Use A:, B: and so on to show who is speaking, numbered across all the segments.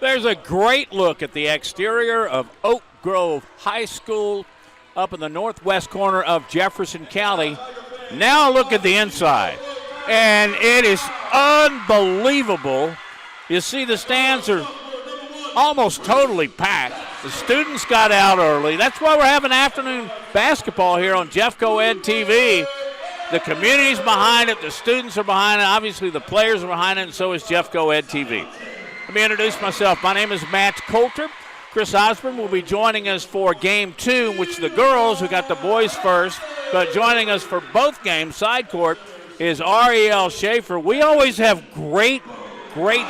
A: There's a great look at the exterior of Oak Grove High School up in the northwest corner of Jefferson County. Now look at the inside. And it is unbelievable. You see the stands are almost totally packed. The students got out early. That's why we're having afternoon basketball here on Jeffco Ed TV. The community's behind it. The students are behind it. Obviously, the players are behind it, and so is Jeffco Ed TV. Let me introduce myself. My name is Matt Coulter. Chris Osborne will be joining us for Game 2, which the girls, who got the boys first, but joining us for both games, side court, is Ariel Schaefer. We always have great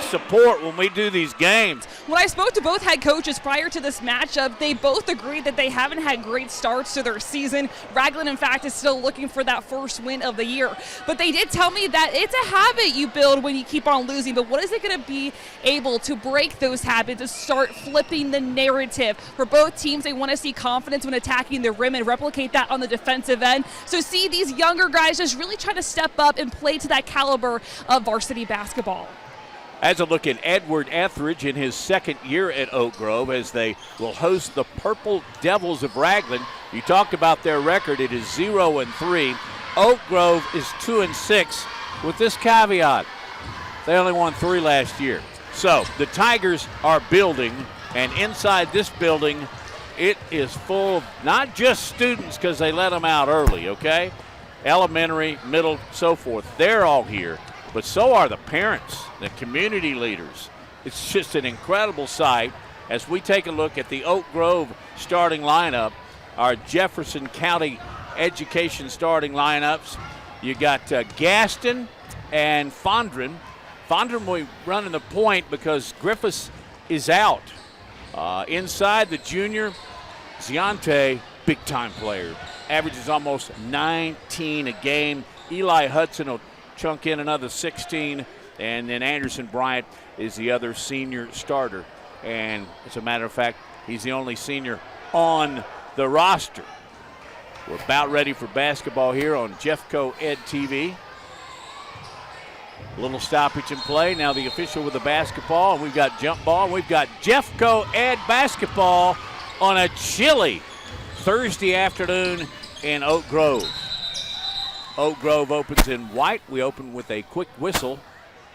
A: support when we do these games.
B: When I spoke to both head coaches prior to this matchup, they both agreed that they haven't had great starts to their season. Ragland, in fact, is still looking for that first win of the year. But they did tell me that it's a habit you build when you keep on losing. But what is it going to be able to break those habits, to start flipping the narrative? For both teams, they want to see confidence when attacking the rim and replicate that on the defensive end. So see these younger guys just really try to step up and play to that caliber of varsity basketball.
A: As a look at Edward Etheridge in his second year at Oak Grove as they will host the Purple Devils of Ragland. You talked about their record. It is 0-3. Oak Grove is 2-6 with this caveat. They only won 3 last year. So the Tigers are building, and inside this building, it is full of not just students because they let them out early, okay? Elementary, middle, so forth. They're all here. But so are the parents, the community leaders. It's just an incredible sight as we take a look at the Oak Grove starting lineup, our Jefferson County education starting lineups. You got Gaston and Fondren. Fondren will be running the point because Griffiths is out. Inside, the junior, Ziante, big-time player. Averages almost 19 a game. Eli Hudson will chunk in another 16, and then Anderson Bryant is the other senior starter. And as a matter of fact, he's the only senior on the roster. We're about ready for basketball here on Jeffco Ed TV. A little stoppage in play. Now the official with the basketball, and we've got jump ball. We've got Jeffco Ed basketball on a chilly Thursday afternoon in Oak Grove. Oak Grove opens in white. We open with a quick whistle.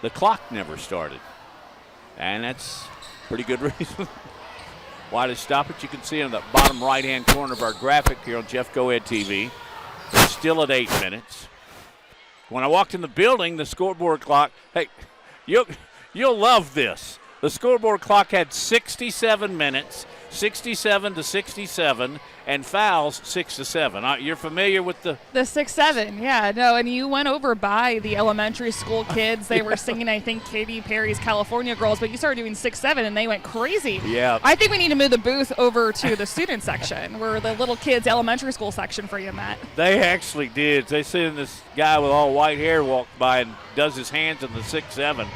A: The clock never started. And that's pretty good reason why to stop it. You can see in the bottom right-hand corner of our graphic here on Jeffco Ed TV. We're still at 8 minutes. When I walked in the building, the scoreboard clock, hey, you'll love this. The scoreboard clock had 67 minutes, 67 to 67, and fouls 6 to 7. You're familiar with the
B: 6-7? Yeah, no. And you went over by the elementary school kids. They were singing, I think, Katy Perry's California Girls, but you started doing 6-7, and they went crazy.
A: Yeah.
B: I think we need to move the booth over to the student section, where the little kids' elementary school section for you, Matt.
A: They actually did. They seen this guy with all white hair walk by and does his hands in the 6-7.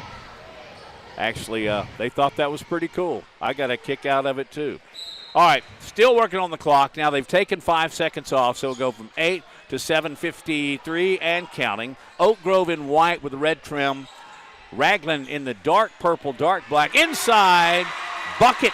A: Actually, they thought that was pretty cool. I got a kick out of it, too. All right, still working on the clock. Now they've taken 5 seconds off, so it'll go from 8 to 7:53 and counting. Oak Grove in white with the red trim. Ragland in the dark purple, dark black. Inside, bucket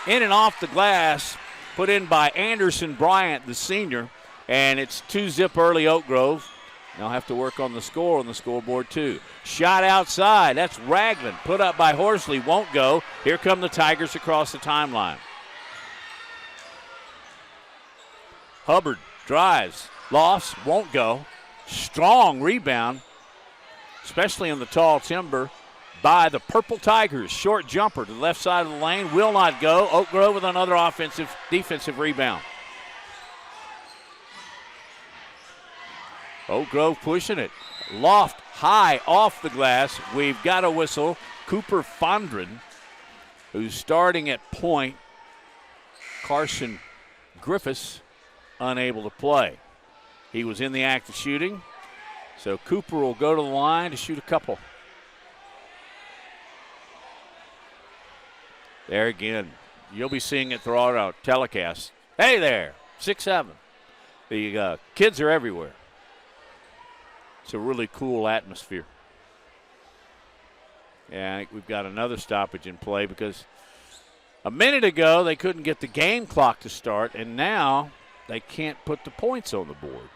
A: in and off the glass, put in by Anderson Bryant, the senior. And it's 2-zip early Oak Grove. They'll have to work on the score on the scoreboard, too. Shot outside. That's Ragland. Put up by Horsley. Won't go. Here come the Tigers across the timeline. Hubbard drives. Loss. Won't go. Strong rebound, especially in the tall timber, by the Purple Tigers. Short jumper to the left side of the lane. Will not go. Oak Grove with another defensive rebound. Oak Grove pushing it. Loft high off the glass. We've got a whistle. Cooper Fondren, who's starting at point. Carson Griffiths unable to play. He was in the act of shooting. So Cooper will go to the line to shoot a couple. There again. You'll be seeing it throughout our telecast. Hey there, 6-7. The kids are everywhere. It's a really cool atmosphere. Yeah, I think we've got another stoppage in play because a minute ago they couldn't get the game clock to start, and now they can't put the points on the board.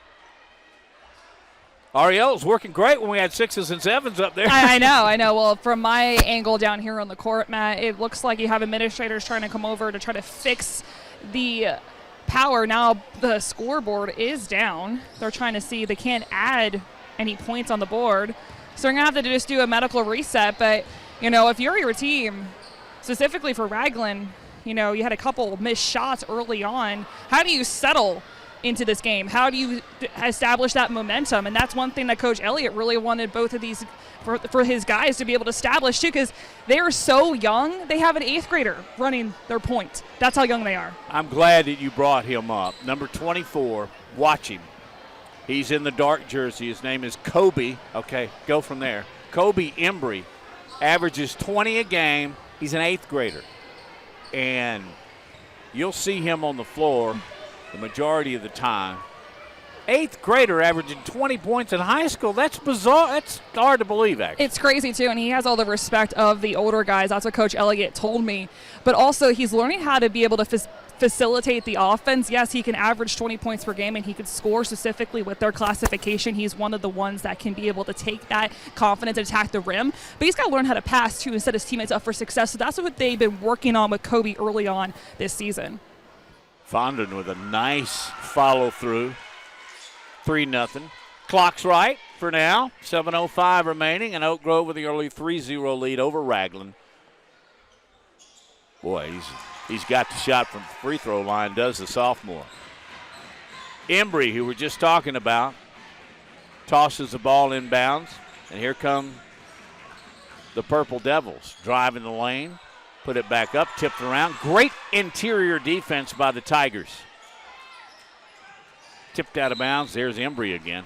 A: Ariel's working great when we had 6s and 7s up there.
B: I know. Well, from my angle down here on the court, Matt, it looks like you have administrators trying to come over to try to fix the power. Now the scoreboard is down. They're trying to see they can't add any points on the board. So they're going to have to just do a medical reset. But, if you're your team, specifically for Ragland, you had a couple missed shots early on. How do you settle into this game? How do you establish that momentum? And that's one thing that Coach Elliott really wanted both of these for his guys to be able to establish too, because they are so young. They have an 8th grader running their point. That's how young they are. I'm
A: glad that you brought him up. Number 24, watch him. He's in the dark jersey. His name is Kobe. Okay, go from there. Kobe Embry averages 20 a game. He's an 8th grader. And you'll see him on the floor the majority of the time. 8th grader averaging 20 points in high school. That's bizarre. That's hard to believe, actually.
B: It's crazy, too, and he has all the respect of the older guys. That's what Coach Elliott told me. But also, he's learning how to be able to facilitate the offense. Yes, he can average 20 points per game, and he could score specifically with their classification. He's one of the ones that can be able to take that confidence and attack the rim. But he's got to learn how to pass, too, and set his teammates up for success. So that's what they've been working on with Kobe early on this season.
A: Fondren with a nice follow-through. 3-0. Clock's right for now. 7:05 remaining, and Oak Grove with the early 3-0 lead over Ragland. Boy, he's got the shot from the free throw line, does the sophomore. Embry, who we're just talking about, tosses the ball inbounds, and here come the Purple Devils driving the lane. Put it back up, tipped around. Great interior defense by the Tigers. Tipped out of bounds. There's Embry again.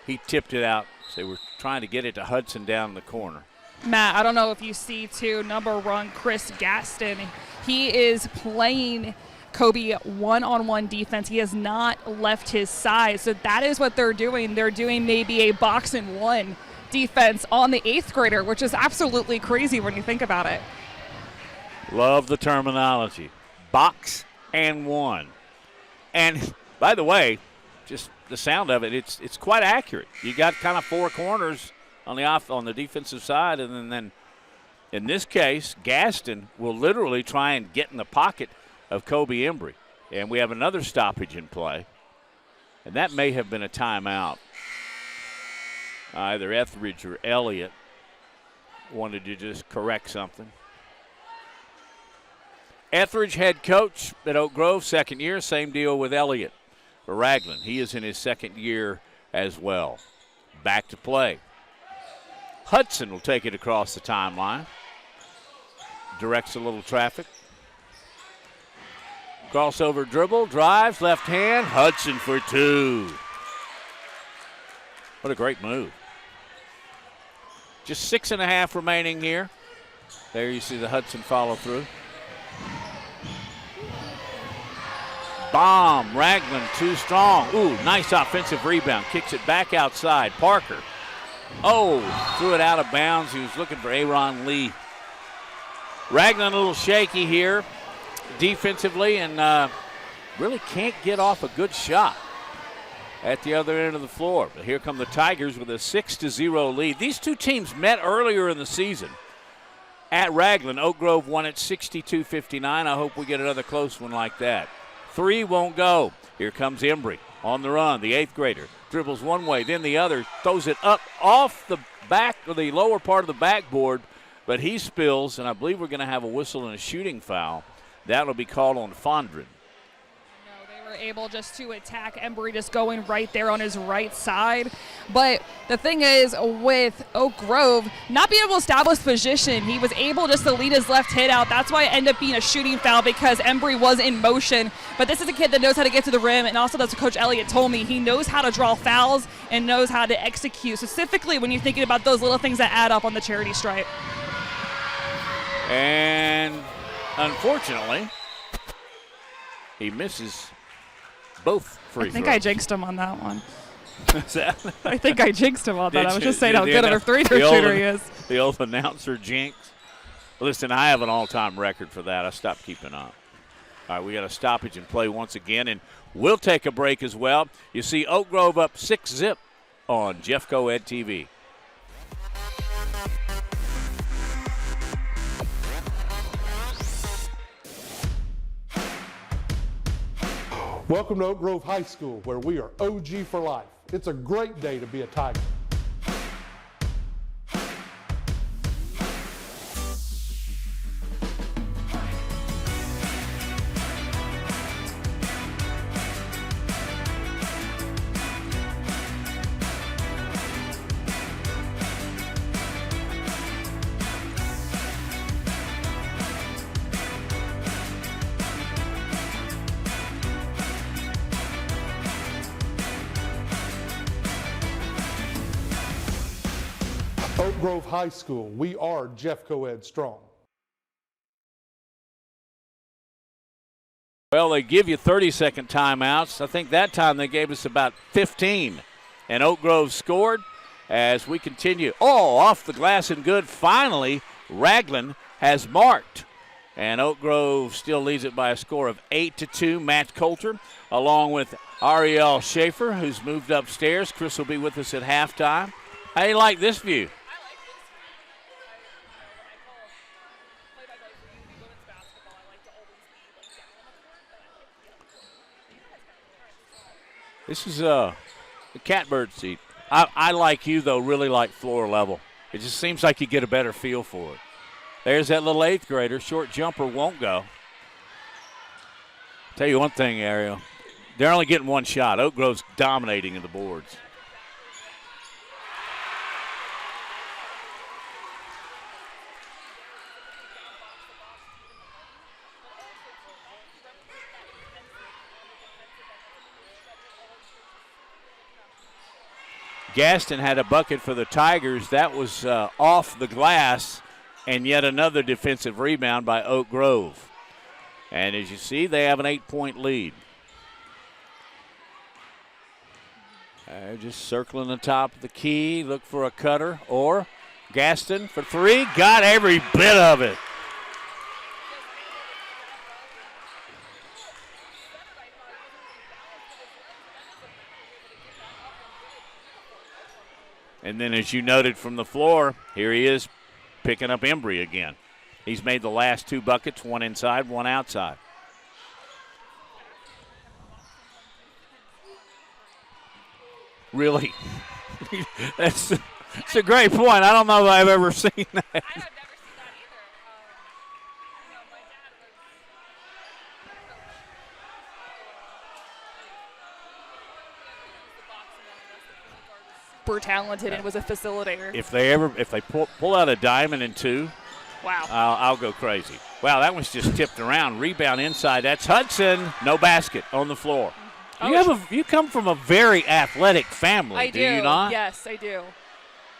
A: He tipped it out. So they were trying to get it to Hudson down in the corner.
B: Matt, I don't know if you see, too, number one, Chris Gaston. He is playing Kobe one-on-one defense. He has not left his side. So that is what they're doing. They're doing maybe a box-and-one defense on the 8th grader, which is absolutely crazy when you think about it.
A: Love the terminology. Box and one. And by the way, just the sound of it, it's quite accurate. You got kind of 4 corners on the defensive side, and then in this case, Gaston will literally try and get in the pocket of Kobe Embry. And we have another stoppage in play. And that may have been a timeout. Either Etheridge or Elliott wanted to just correct something. Etheridge, head coach at Oak Grove, 2nd year. Same deal with Elliott for Ragland. He is in his 2nd year as well. Back to play. Hudson will take it across the timeline. Directs a little traffic. Crossover dribble, drives, left hand. Hudson for 2. What a great move. Just 6.5 remaining here. There you see the Hudson follow through. Bomb, Ragland too strong. Ooh, nice offensive rebound. Kicks it back outside. Parker. Oh, threw it out of bounds. He was looking for Aaron Lee. Ragland a little shaky here defensively and really can't get off a good shot at the other end of the floor. But here come the Tigers with a 6-0 lead. These two teams met earlier in the season at Ragland. Oak Grove won it 62-59. I hope we get another close one like that. 3 won't go. Here comes Embry on the run, the 8th grader. Dribbles one way, then the other, throws it up off the back or the lower part of the backboard, but he spills, and I believe we're going to have a whistle and a shooting foul. That will be called on Fondren.
B: Able just to attack Embry, just going right there on his right side. But the thing is, with Oak Grove not being able to establish position, he was able just to lead his left hit out. That's why it ended up being a shooting foul, because Embry was in motion. But this is a kid that knows how to get to the rim, and also, that's what Coach Elliott told me, he knows how to draw fouls and knows how to execute, specifically when you're thinking about those little things that add up on the charity stripe.
A: And unfortunately, he misses both free throws.
B: I think I jinxed him on that one. I think I jinxed him on that. I was just saying how
A: The
B: good of a three-throw shooter he is.
A: The old announcer jinx. Listen, I have an all-time record for that. I stopped keeping up. All right, we got a stoppage and play once again, and we'll take a break as well. You see Oak Grove up 6-0 on Jeff Coed TV.
C: Welcome to Oak Grove High School, where we are OG for life. It's a great day to be a Tiger. Oak Grove High School, we are Jeff Coed strong.
A: Well, they give you 30-second timeouts. I think that time they gave us about 15. And Oak Grove scored as we continue. Oh, off the glass and good. Finally, Ragland has marked. And Oak Grove still leads it by a score of 8-2. Matt Coulter, along with Ariel Schaefer, who's moved upstairs. Chris will be with us at halftime. How do you like this view? This is a catbird seat. I like you, though, really like floor level. It just seems like you get a better feel for it. There's that little 8th grader. Short jumper won't go. Tell you one thing, Ariel. They're only getting one shot. Oak Grove's dominating in the boards. Gaston had a bucket for the Tigers. That was off the glass, and yet another defensive rebound by Oak Grove. And as you see, they have an 8-point lead. Just circling the top of the key, look for a cutter, or Gaston for three, got every bit of it. And then, as you noted from the floor, here he is picking up Embry again. He's made the last 2 buckets, one inside, one outside. Really? That's a great point. I don't know if I've ever seen that.
B: I have never seen that either. My dad was super talented and was a facilitator.
A: If they pull out a diamond in 2,
B: wow,
A: I'll go crazy. Wow, that one's just tipped around. Rebound inside. That's Hudson. No basket on the floor. You come from a very athletic family, do you not?
B: Yes, I do.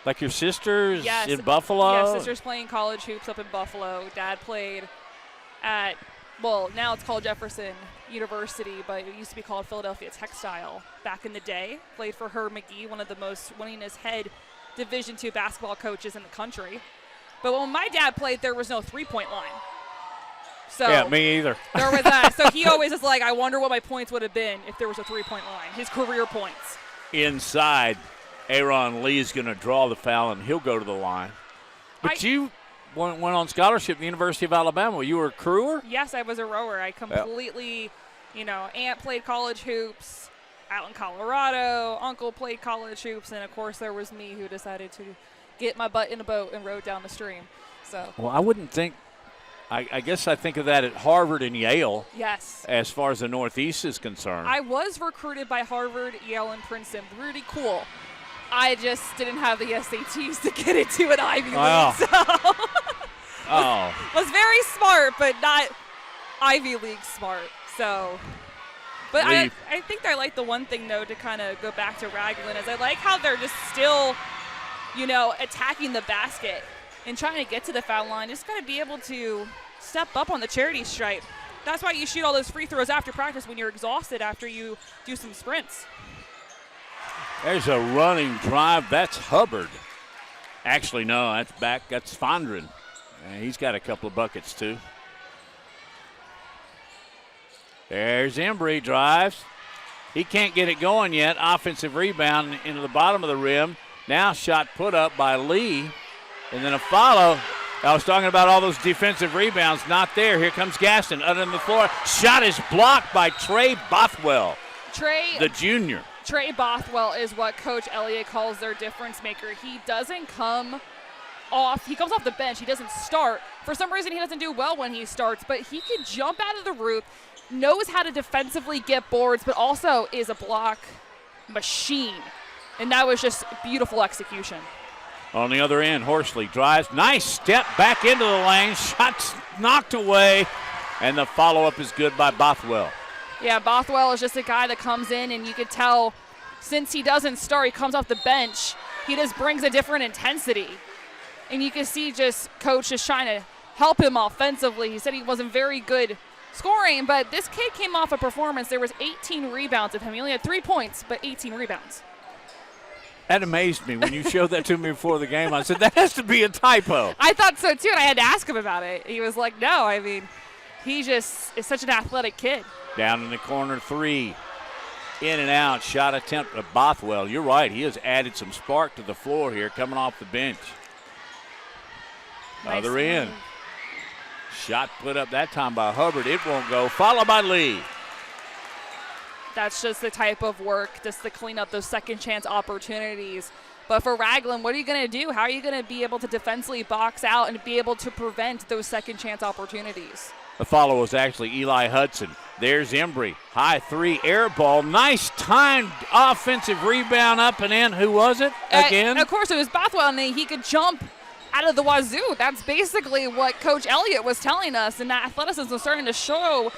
A: Like your sisters in Buffalo?
B: Yes, sisters playing college hoops up in Buffalo. Dad played at, well, now it's called Jefferson University, but it used to be called Philadelphia Textile back in the day. Played for Herb McGee, one of the most winningest head Division II basketball coaches in the country. But when my dad played, there was no three-point line. So
A: yeah, me either.
B: There was that. So he always is like, I wonder what my points would have been if there was a three-point line, his career points.
A: Inside, Aaron Lee's going to draw the foul, and he'll go to the line. But you went on scholarship at the University of Alabama. You were a crewer?
B: Yes, I was a rower. I completely, aunt played college hoops out in Colorado. Uncle played college hoops. And, of course, there was me who decided to get my butt in a boat and rowed down the stream. So.
A: Well, I wouldn't think – I guess I think of that at Harvard and Yale.
B: Yes.
A: As far as the Northeast is concerned.
B: I was recruited by Harvard, Yale, and Princeton. Really cool. I just didn't have the SATs to get into an Ivy League. So was very smart, but not Ivy League smart. So, but I think I like the one thing, though, to kind of go back to Ragland, is I like how they're just still, attacking the basket and trying to get to the foul line. Just got to be able to step up on the charity stripe. That's why you shoot all those free throws after practice when you're exhausted after you do some sprints.
A: There's a running drive. That's Hubbard. Actually, no, that's back. That's Fondren. And he's got a couple of buckets, too. There's Embry, drives. He can't get it going yet. Offensive rebound into the bottom of the rim. Now shot put up by Lee. And then a follow. I was talking about all those defensive rebounds. Not there. Here comes Gaston under the floor. Shot is blocked by Trey Bothwell, the junior.
B: Trey Bothwell is what Coach Elliott calls their difference maker. He doesn't come off. He comes off the bench. He doesn't start. For some reason, he doesn't do well when he starts, but he can jump out of the roof, knows how to defensively get boards, but also is a block machine. And that was just beautiful execution.
A: On the other end, Horsley drives. Nice step back into the lane. Shots knocked away. And the follow-up is good by Bothwell.
B: Yeah, Bothwell is just a guy that comes in, and you could tell since he doesn't start, he comes off the bench, he just brings a different intensity. And you can see just Coach is trying to help him offensively. He said he wasn't very good scoring, but this kid came off a performance. There was 18 rebounds of him. He only had 3 points, but 18 rebounds.
A: That amazed me when you showed that to me before the game. I said, that has to be a typo.
B: I thought so, too, and I had to ask him about it. He was like, no, I mean, he just is such an athletic kid.
A: Down in the corner, 3. In and out, shot attempt of Bothwell. You're right, he has added some spark to the floor here coming off the bench.
B: Nice
A: Other end. Shot put up that time by Hubbard. It won't go. Followed by Lee.
B: That's just the type of work, just to clean up those second chance opportunities. But for Ragland, what are you going to do? How are you going to be able to defensively box out and be able to prevent those second chance opportunities?
A: The follow was actually Eli Hudson. There's Embry. High 3, air ball. Nice timed offensive rebound up and in. Who was it again?
B: Of course, it was Bothwell, and he could jump out of the wazoo. That's basically what Coach Elliott was telling us, and that athleticism was starting to show.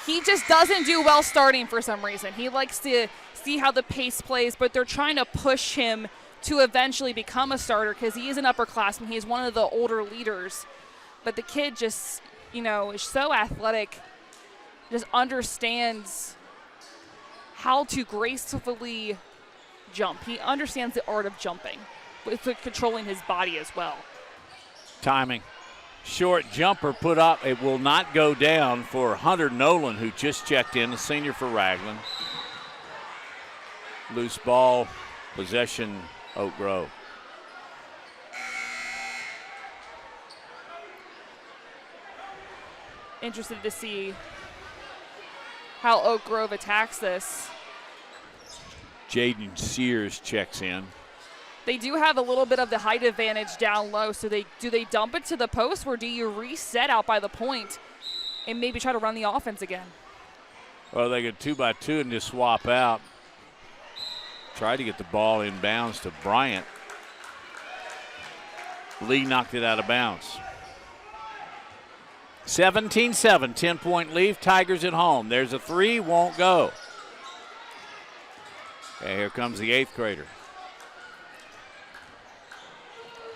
B: He just doesn't do well starting for some reason. He likes to see how the pace plays, but they're trying to push him to eventually become a starter because he is an upperclassman. He's one of the older leaders. But the kid just, is so athletic, just understands how to gracefully jump. He understands the art of jumping with controlling his body as well.
A: Timing. Short jumper put up. It will not go down for Hunter Nolan, who just checked in, the senior for Ragland. Loose ball, possession, Oak Grove.
B: Interested to see how Oak Grove attacks this.
A: Jaden Sears checks in.
B: They do have a little bit of the height advantage down low, so do they dump it to the post, or do you reset out by the point and maybe try to run the offense again?
A: Well, they get 2x2 and just swap out. Tried to get the ball in bounds to Bryant. Lee knocked it out of bounds. 17-7, 10-point lead. Tigers at home. There's a 3, won't go. Okay, here comes the 8th grader.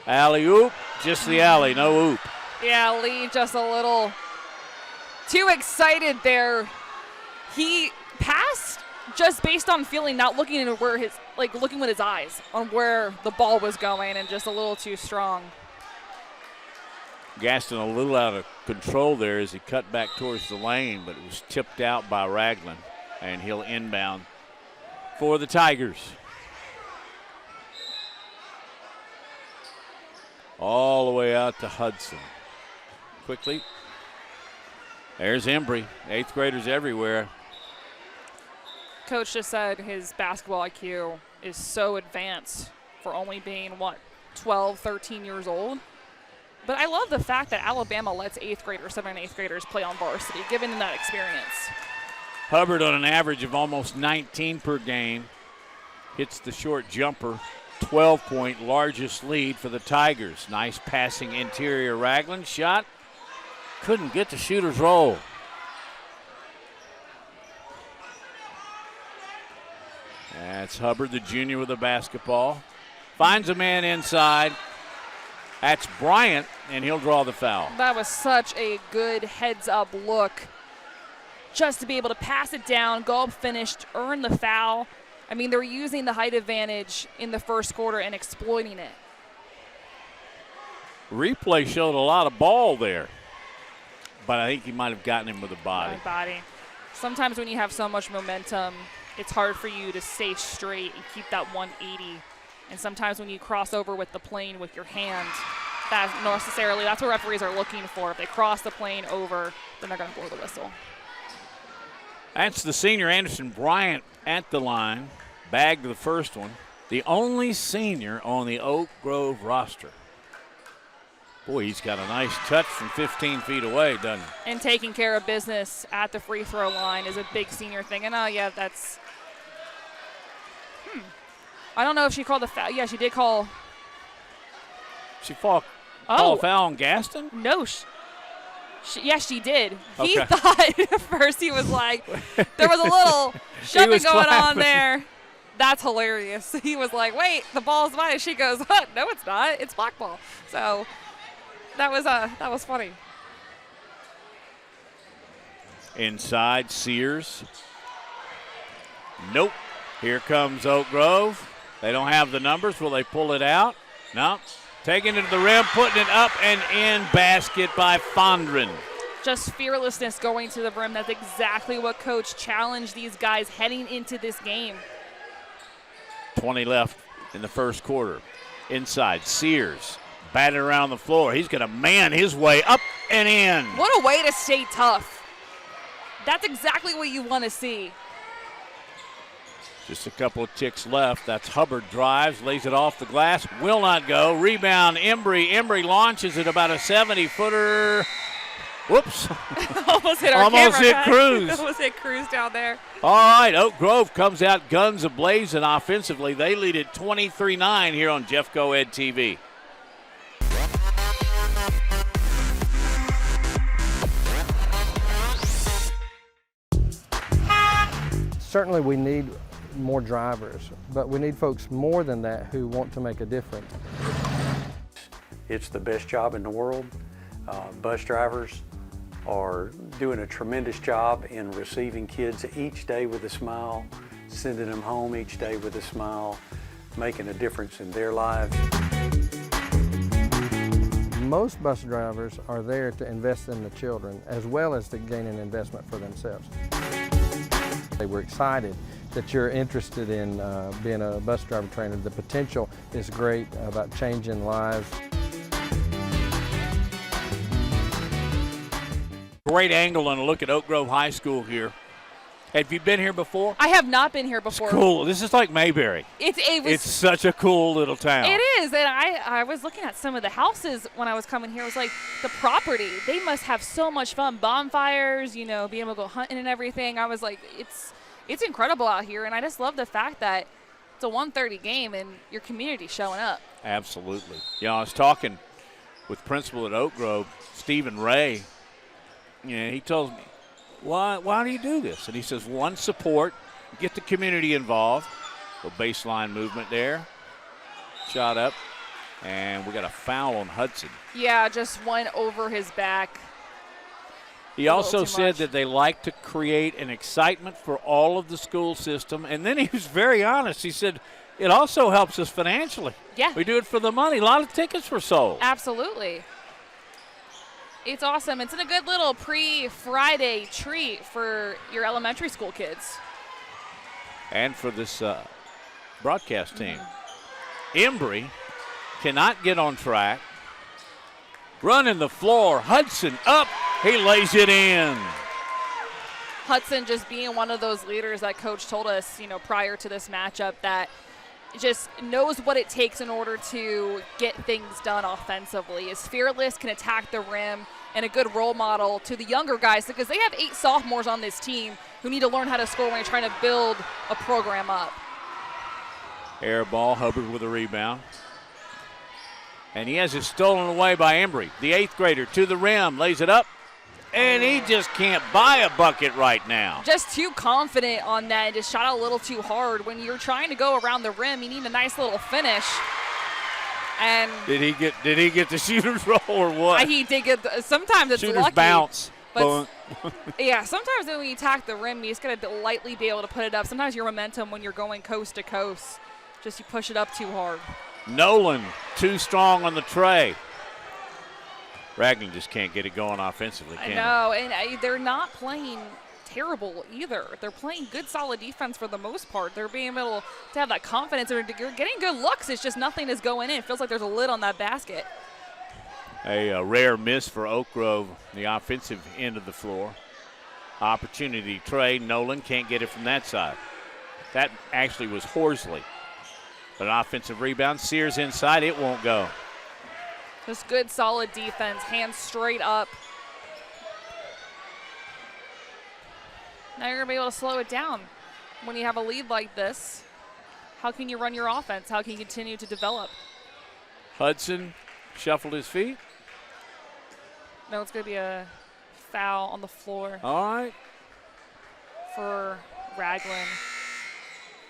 A: Alley-oop, just the alley, no oop.
B: Yeah, Lee just a little too excited there. He passed just based on feeling, not looking into where looking with his eyes on where the ball was going, and just a little too strong.
A: Gaston a little out of control there as he cut back towards the lane, but it was tipped out by Ragland, and he'll inbound for the Tigers. All the way out to Hudson. Quickly. There's Embry. 8th graders everywhere.
B: Coach just said his basketball IQ is so advanced for only being, 12, 13 years old. But I love the fact that Alabama lets 8th graders, 7th and 8th graders play on varsity, giving them that experience.
A: Hubbard on an average of almost 19 per game. Hits the short jumper. 12-point largest lead for the Tigers. Nice passing interior Ragland shot. Couldn't get the shooter's roll. That's Hubbard, the junior, with the basketball. Finds a man inside. That's Bryant, and he'll draw the foul.
B: That was such a good heads-up look. Just to be able to pass it down, go up finished, earn the foul. I mean, they're using the height advantage in the first quarter and exploiting it.
A: Replay showed a lot of ball there, but I think he might have gotten him with a body.
B: Sometimes when you have so much momentum, it's hard for you to stay straight and keep that 180. And sometimes when you cross over with the plane with your hand, that's what referees are looking for. If they cross the plane over, then they're going to blow the whistle.
A: That's the senior Anderson Bryant at the line. Bagged the first one. The only senior on the Oak Grove roster. Boy, he's got a nice touch from 15 feet away, doesn't he?
B: And taking care of business at the free throw line is a big senior thing. And, that's I don't know if she called the foul. Yeah, she did call.
A: She called a foul on Gaston?
B: No. Yes, she did.
A: Okay.
B: He thought at first he was like, there was a little shoving going on there. That's hilarious. He was like, wait, the ball's mine. She goes, what? No, it's not. It's black ball. So that was funny.
A: Inside, Sears. Nope. Here comes Oak Grove. They don't have the numbers. Will they pull it out? No. Taking it to the rim, putting it up and in. Basket by Fondren.
B: Just fearlessness going to the rim. That's exactly what Coach challenged these guys heading into this game.
A: 20 left in the first quarter. Inside, Sears. Batted around the floor. He's going to man his way up and in.
B: What a way to stay tough. That's exactly what you want to see.
A: Just a couple of ticks left. That's Hubbard drives, lays it off the glass, will not go. Rebound, Embry. Embry launches it about a 70-footer. Whoops.
B: Almost hit our
A: Almost
B: camera
A: hit
B: guy.
A: Cruz.
B: Almost hit Cruz down there.
A: All right, Oak Grove comes out guns a-blazing offensively. They lead at 23-9 here on Jeffco Ed TV.
D: Certainly we need more drivers, but we need folks more than that who want to make a difference.
E: It's the best job in the world. Bus drivers are doing a tremendous job in receiving kids each day with a smile, sending them home each day with a smile, making a difference in their lives.
D: Most bus drivers are there to invest in the children as well as to gain an investment for themselves. We're excited that you're interested in being a bus driver trainer. The potential is great about changing lives.
A: Great angle and a look at Oak Grove High School here. Have you been here before?
B: I have not been here before.
A: It's cool. This is like Mayberry. It's such a cool little town.
B: It is, and I was looking at some of the houses when I was coming here. It was like the property. They must have so much fun. Bonfires, being able to go hunting and everything. I was like, it's incredible out here, and I just love the fact that it's a 1:30 game and your community's showing up.
A: Absolutely. I was talking with principal at Oak Grove, Stephen Ray. He told me, why do you do this? And he says, one, support, get the community involved. A baseline movement there. Shot up, and we got a foul on Hudson.
B: Yeah, just went over his back.
A: He also said that they like to create an excitement for all of the school system. And then he was very honest. He said, it also helps us financially.
B: Yeah.
A: We do it for the money. A lot of tickets were sold.
B: Absolutely. It's awesome. It's a good little pre-Friday treat for your elementary school kids.
A: And for this broadcast team. Embry cannot get on track. Running the floor. Hudson up. He lays it in.
B: Hudson just being one of those leaders that Coach told us, prior to this matchup, that just knows what it takes in order to get things done offensively. Is fearless, can attack the rim, and a good role model to the younger guys, because they have 8 sophomores on this team who need to learn how to score when you're trying to build a program up.
A: Air ball, Hubbard with a rebound. And he has it stolen away by Embry. The 8th grader to the rim, lays it up, and he just can't buy a bucket right now.
B: Just too confident on that and just shot out a little too hard. When you're trying to go around the rim, you need a nice little finish. And
A: did he get the shooter's roll or what?
B: He did get sometimes it's
A: shooter's
B: lucky.
A: Bounce.
B: But yeah, sometimes when we attack the rim, you just got to lightly be able to put it up. Sometimes your momentum when you're going coast to coast, just you push it up too hard.
A: Nolan too strong on the tray. Ragland just can't get it going offensively, can
B: No, and they're not playing terrible either. They're playing good, solid defense for the most part. They're being able to have that confidence. They're getting good looks. It's just nothing is going in. It feels like there's a lid on that basket.
A: A rare miss for Oak Grove, the offensive end of the floor. Opportunity trade. Nolan can't get it from that side. That actually was Horsley. But an offensive rebound. Sears inside. It won't go.
B: Just good, solid defense. Hands straight up. Now you're going to be able to slow it down. When you have a lead like this, how can you run your offense? How can you continue to develop?
A: Hudson shuffled his feet.
B: No, it's going to be a foul on the floor.
A: All right.
B: For Ragland.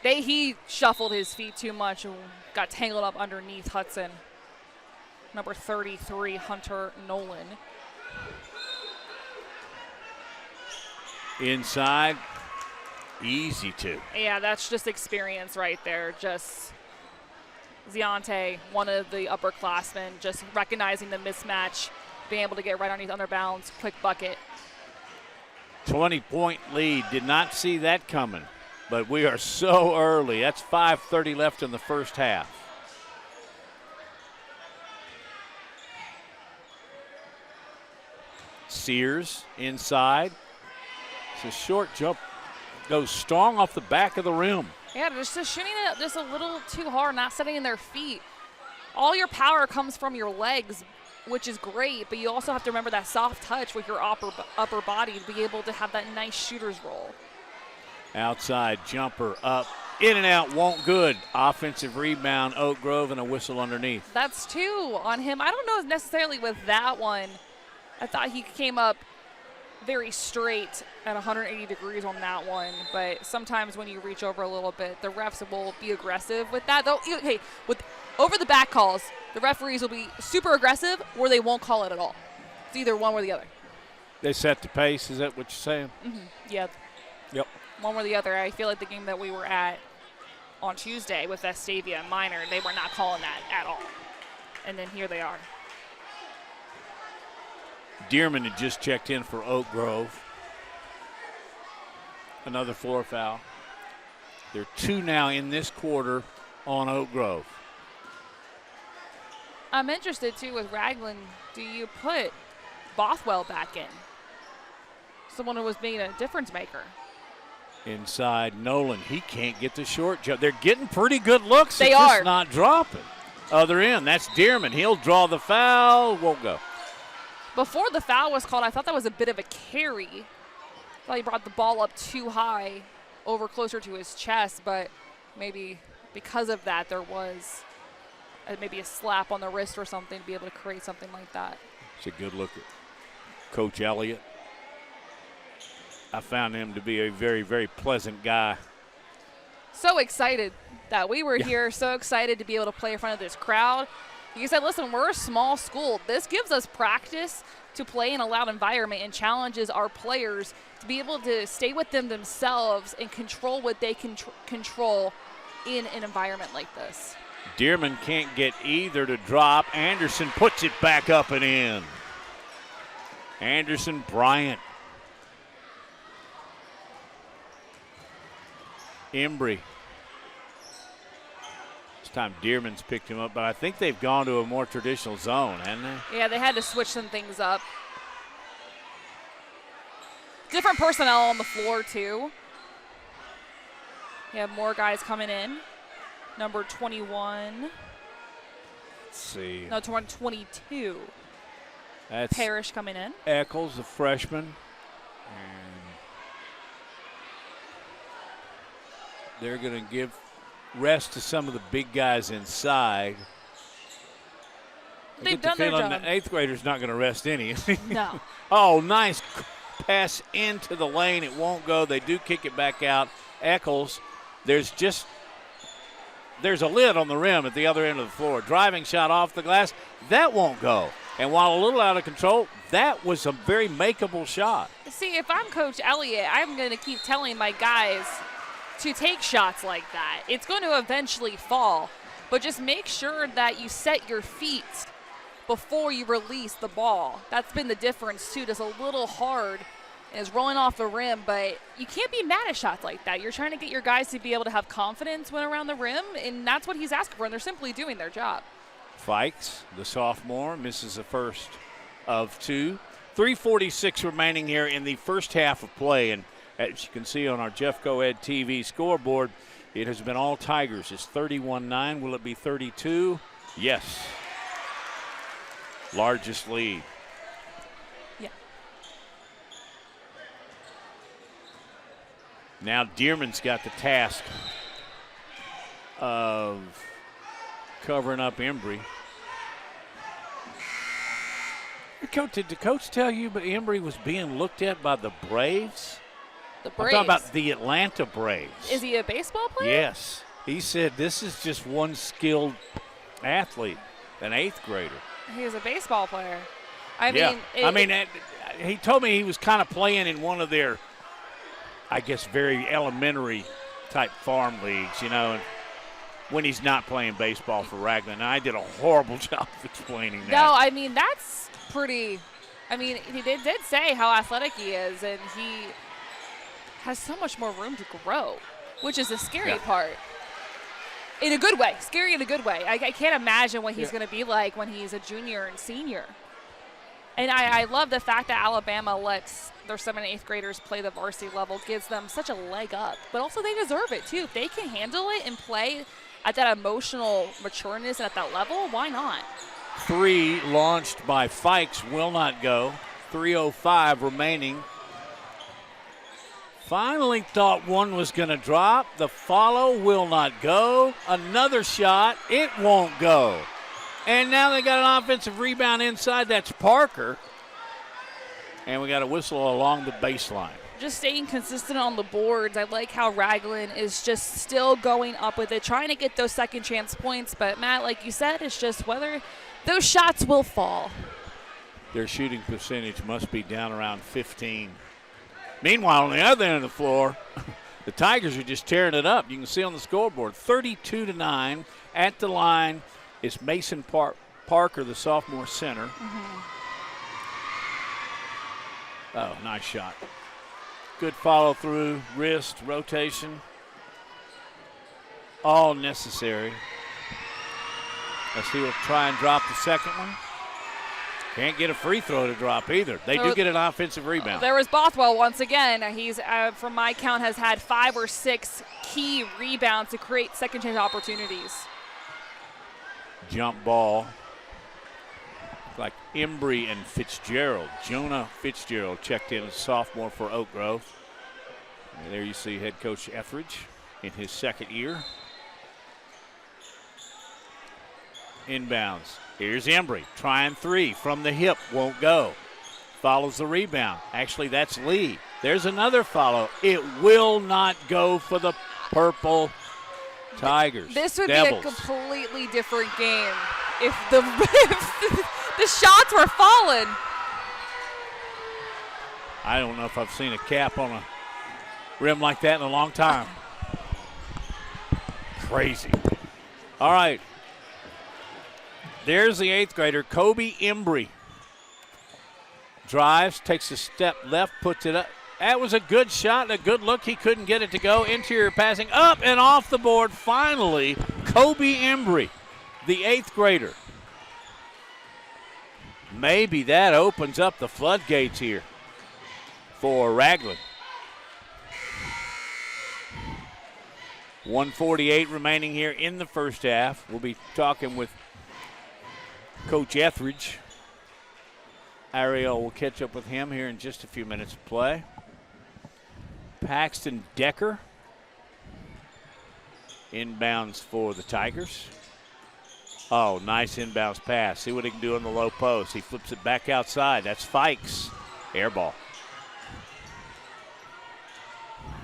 B: He shuffled his feet too much and got tangled up underneath Hudson. Number 33, Hunter Nolan.
A: Inside, easy to.
B: Yeah, that's just experience right there. Just Ziante, one of the upperclassmen, just recognizing the mismatch, being able to get right underneath under bounds, quick bucket.
A: 20-point lead. Did not see that coming, but we are so early. That's 5:30 left in the first half. Sears inside. It's a short jump. Goes strong off the back of the rim.
B: Yeah, just shooting it just a little too hard, not setting in their feet. All your power comes from your legs, which is great, but you also have to remember that soft touch with your upper body to be able to have that nice shooter's roll.
A: Outside jumper up. In and out, won't good. Offensive rebound, Oak Grove, and a whistle underneath.
B: That's 2 on him. I don't know necessarily with that one. I thought he came up very straight at 180 degrees on that one, but sometimes when you reach over a little bit, the refs will be aggressive with that. Though, hey, with over the back calls, the referees will be super aggressive or they won't call it at all. It's either one or the other.
A: They set the pace, is that what you're saying?
B: Mm-hmm. Yeah.
A: Yep.
B: One or the other. I feel like the game that we were at on Tuesday with Vestavia and Minor, they were not calling that at all. And then here they are.
A: Dearman had just checked in for Oak Grove. Another floor foul. There are 2 now in this quarter on Oak Grove.
B: I'm interested, too, with Ragland. Do you put Bothwell back in? Someone who was being a difference maker.
A: Inside Nolan. He can't get the short jump. They're getting pretty good looks.
B: They
A: it's
B: are.
A: Just not dropping. Other end. That's Dearman. He'll draw the foul. Won't go.
B: Before the foul was called, I thought that was a bit of a carry. I thought he brought the ball up too high, over closer to his chest, but maybe because of that there was maybe a slap on the wrist or something to be able to create something like that.
A: It's a good look at Coach Elliott. I found him to be a very, very pleasant guy.
B: So excited that we were here, so excited to be able to play in front of this crowd. You said, listen, we're a small school. This gives us practice to play in a loud environment and challenges our players to be able to stay with themselves and control what they can control in an environment like this.
A: Dearman can't get either to drop. Anderson puts it back up and in. Anderson Bryant. Embry. Time Dearman's picked him up, but I think they've gone to a more traditional zone, haven't they?
B: Yeah, they had to switch some things up. Different personnel on the floor, too. You have more guys coming in. Number 21.
A: Let's see.
B: No, 22.
A: That's
B: Parrish coming in.
A: Eccles, the freshman. And they're going to give rest to some of the big guys inside.
B: They've done their job.
A: The eighth grader's not going to rest any.
B: No.
A: Oh, nice pass into the lane. It won't go. They do kick it back out. Eccles, there's a lid on the rim at the other end of the floor. Driving shot off the glass. That won't go. And while a little out of control, that was a very makeable shot.
B: See, if I'm Coach Elliott, I'm going to keep telling my guys to take shots like that. It's going to eventually fall, but just make sure that you set your feet before you release the ball. That's been the difference, too. Just a little hard and is rolling off the rim, but you can't be mad at shots like that. You're trying to get your guys to be able to have confidence when around the rim, and that's what he's asking for, and they're simply doing their job.
A: Fikes, the sophomore, misses the first of two. 3:46 remaining here in the first half of play, and as you can see on our Jeff Coed TV scoreboard, it has been all Tigers. It's 31-9. Will it be 32? Yes. Largest lead.
B: Yeah.
A: Now Dearman's got the task of covering up Embry. Coach, did the coach tell you but Embry was being looked at by the Braves?
B: The
A: I'm
B: Braves.
A: talking about the Atlanta Braves.
B: Is he a baseball player?
A: Yes. He said this is just one skilled athlete, an eighth grader.
B: He's a baseball player.
A: He told me he was kind of playing in one of their, I guess, very elementary type farm leagues, and when he's not playing baseball for Ragland. And I did a horrible job of explaining that.
B: No, that's pretty. He did say how athletic he is, and he has so much more room to grow, which is the scary part. In a good way. Scary in a good way. I can't imagine what he's going to be like when he's a junior and senior. And I love the fact that Alabama lets their 7th and 8th graders play the varsity level, gives them such a leg up. But also they deserve it, too. If they can handle it and play at that emotional matureness and at that level, why not?
A: 3 launched by Fikes will not go. 3:05 remaining. Finally thought one was going to drop. The follow will not go. Another shot. It won't go. And now they got an offensive rebound inside. That's Parker. And we got a whistle along the baseline.
B: Just staying consistent on the boards. I like how Ragland is just still going up with it, trying to get those second chance points. But, Matt, like you said, it's just whether those shots will fall.
A: Their shooting percentage must be down around 15. Meanwhile, on the other end of the floor, the Tigers are just tearing it up. You can see on the scoreboard, 32-9. At the line is Mason Parker, the sophomore center. Oh, nice shot. Good follow through, wrist, rotation. All necessary. As he will try and drop the second one. Can't get a free throw to drop either. They do get an offensive rebound.
B: There was Bothwell once again. He's, from my count, has had 5 or 6 key rebounds to create second chance opportunities.
A: Jump ball. Like Embry and Fitzgerald. Jonah Fitzgerald checked in as sophomore for Oak Grove. And there you see head coach Etheridge in his second year. Inbounds. Here's Embry trying 3 from the hip. Won't go. Follows the rebound. Actually, that's Lee. There's another follow. It will not go for the purple Tigers.
B: This would
A: Devils.
B: be a completely different game if the the shots were falling.
A: I don't know if I've seen a cap on a rim like that in a long time. Crazy. All right. There's the 8th grader, Kobe Embry. Drives, takes a step left, puts it up. That was a good shot and a good look. He couldn't get it to go. Interior passing up and off the board. Finally, Kobe Embry, the 8th grader. Maybe that opens up the floodgates here for Ragland. 1:48 remaining here in the first half. We'll be talking with Coach Etheridge. Ariel will catch up with him here in just a few minutes of play. Paxton Decker inbounds for the Tigers. Oh, nice inbounds pass. See what he can do in the low post. He flips it back outside. That's Fikes. Air ball.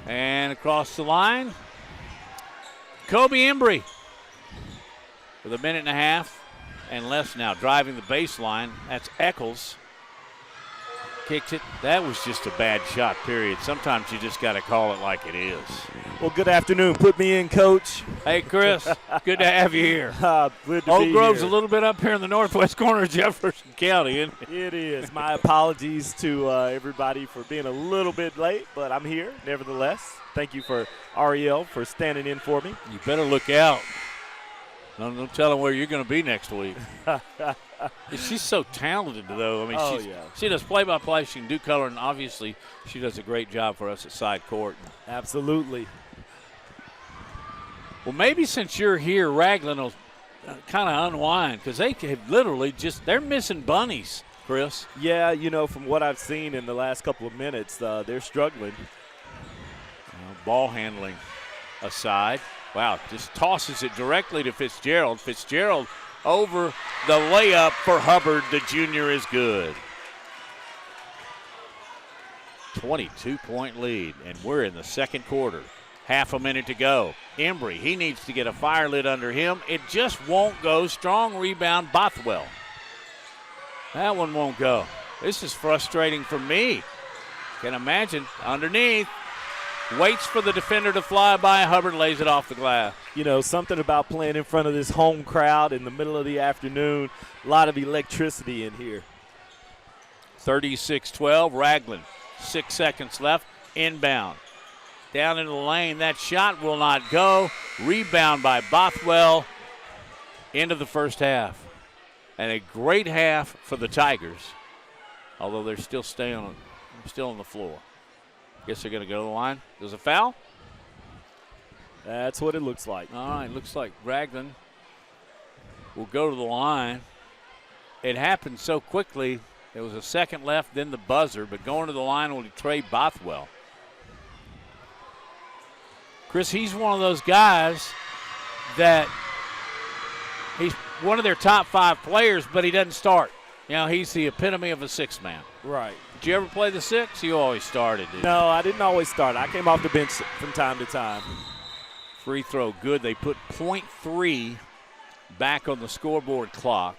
A: And across the line, Kobe Embry with a minute and a half. and less now. Driving the baseline, that's Eccles. Kicks it. That was just a bad shot, period. Sometimes you just got to call it like it is.
F: Well, good afternoon. Put me in, Coach.
A: Hey, Chris, good to have you here.
F: Good to
A: Oak
F: be
A: Grove's
F: here.
A: a little bit up here in the northwest corner of Jefferson County, isn't it?
F: It is. My apologies to everybody for being a little bit late, but I'm here nevertheless. Thank you for Ariel for standing in for me.
A: You better look out. Don't tell them where you're going to be next week. She's so talented, though. I mean, she does play-by-play. She can do color, and obviously she does a great job for us at side court.
F: Absolutely.
A: Well, maybe since you're here, Ragland will kind of unwind because they have literally they're missing bunnies, Chris.
F: Yeah, from what I've seen in the last couple of minutes, they're struggling.
A: Ball handling aside. Wow, just tosses it directly to Fitzgerald. Fitzgerald over the layup for Hubbard. The junior is good. 22-point lead, and we're in the second quarter. Half a minute to go. Embry, he needs to get a fire lit under him. It just won't go. Strong rebound, Bothwell. That one won't go. This is frustrating for me. Can imagine underneath. Waits for the defender to fly by. Hubbard lays it off the glass.
F: Something about playing in front of this home crowd in the middle of the afternoon. A lot of electricity in here.
A: 36-12, Ragland. 6 seconds left. Inbound. Down into the lane. That shot will not go. Rebound by Bothwell. End of the first half. And a great half for the Tigers. Although they're still on the floor. Guess they're going to go to the line. There's a foul?
F: That's what it looks like.
A: All right, looks like Ragland will go to the line. It happened so quickly. There was a second left, then the buzzer, but going to the line will be Trey Bothwell. Chris, he's one of those guys that he's one of their top 5 players, but he doesn't start. He's the epitome of a 6-man.
F: Right.
A: Did you ever play the 6? You always started, didn't you?
F: No, I didn't always start. I came off the bench from time to time.
A: Free throw good. They put .3 back on the scoreboard clock,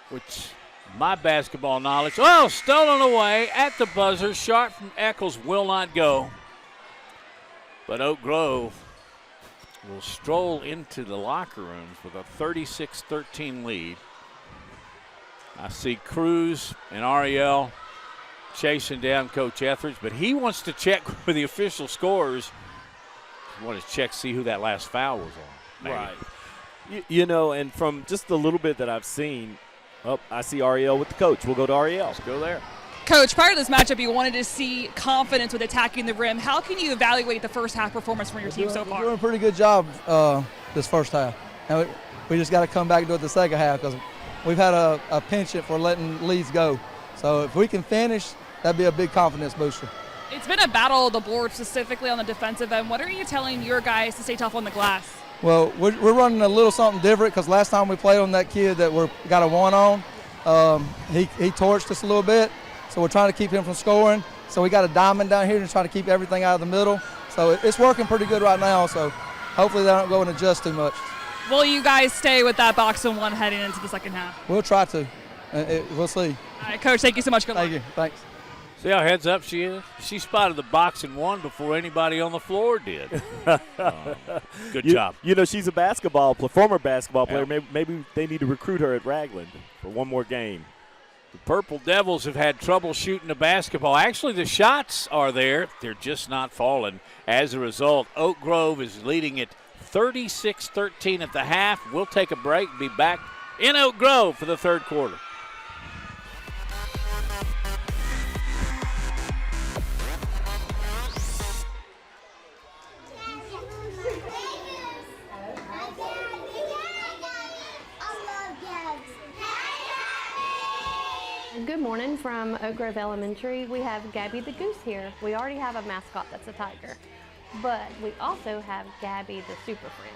A: which my basketball knowledge. Oh, stolen away at the buzzer. Shot from Eccles will not go. But Oak Grove will stroll into the locker rooms with a 36-13 lead. I see Cruz and Ariel chasing down Coach Etheridge, but he wants to check with the official scores. He wants to check, see who that last foul was on. Maybe.
F: Right. And from just the little bit that I've seen, I see Ariel with the coach. We'll go to Ariel.
A: Let's go there.
B: Coach, prior to this matchup, you wanted to see confidence with attacking the rim. How can you evaluate the first half performance from your team so far?
G: We're doing a pretty good job this first half. And we just got to come back and do it the second half because we've had a penchant for letting leads go. So if we can finish, that'd be a big confidence booster.
B: It's been a battle of the board, specifically on the defensive end. What are you telling your guys to stay tough on the glass?
G: Well, we're running a little something different because last time we played on that kid that we got a 1 on, he torched us a little bit. So we're trying to keep him from scoring. So we got a diamond down here and trying to keep everything out of the middle. So it's working pretty good right now. So hopefully they don't go and adjust too much.
B: Will you guys stay with that box and 1 heading into the second half?
G: We'll try to. We'll see.
B: All right, Coach, thank you so much. Good luck.
G: Thank you. Thanks.
A: See how heads up she is? She spotted the box and 1 before anybody on the floor did. Good job.
F: She's a former basketball player. Yeah. Maybe they need to recruit her at Ragland for one more game.
A: The Purple Devils have had trouble shooting the basketball. Actually, the shots are there. They're just not falling. As a result, Oak Grove is leading it 36-13 at the half. We'll take a break and be back in Oak Grove for the third quarter.
H: Good morning from Oak Grove Elementary. We have Gabby the Goose here. We already have a mascot that's a tiger, but we also have Gabby the Super Friend.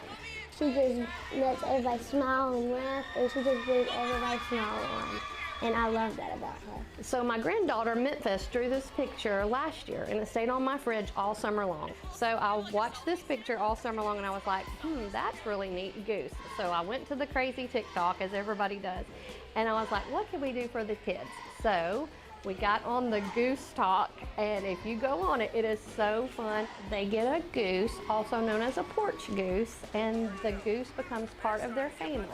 I: She just lets everybody smile and laugh, and she just brings everybody smile on.
H: and I love that about her. So my granddaughter, Memphis, drew this picture last year, and it stayed on my fridge all summer long. So I watched this picture all summer long, and I was like, that's really neat, goose. So I went to the crazy TikTok, as everybody does, and I was like, what can we do for the kids? So we got on the goose talk, and if you go on it, it is so fun. They get a goose, also known as a porch goose, and the goose becomes part of their family.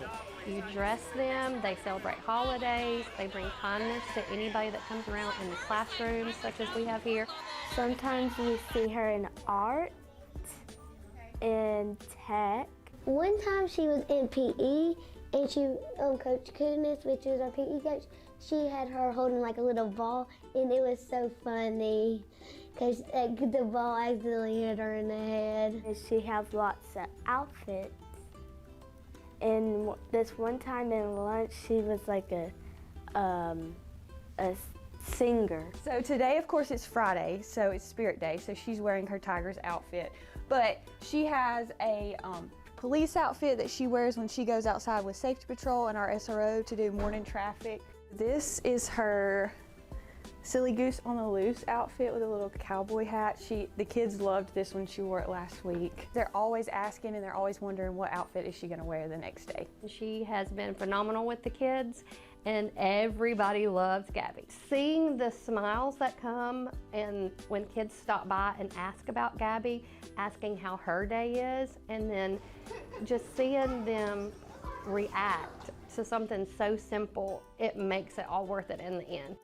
H: You dress them, they celebrate holidays, they bring kindness to anybody that comes around in the classrooms, such as we have here.
I: Sometimes we see her in art and tech. One time she was in PE, and she, Coach Kunis, which is our PE coach, she had her holding like a little ball, and it was so funny because the ball accidentally hit her in the head. And she has lots of outfits. And this one time in lunch, she was like a singer.
J: So today, of course, it's Friday, so it's Spirit Day, so she's wearing her Tigers outfit. But she has a police outfit that she wears when she goes outside with Safety Patrol and our SRO to do morning traffic. This is her Silly Goose on the Loose outfit with a little cowboy hat. The kids loved this when she wore it last week. They're always asking and they're always wondering what outfit is she gonna wear the next day.
H: She has been phenomenal with the kids, and everybody loves Gabby. Seeing the smiles that come and when kids stop by and ask about Gabby, asking how her day is, and then just seeing them react to something so simple, it makes it all worth it in the end.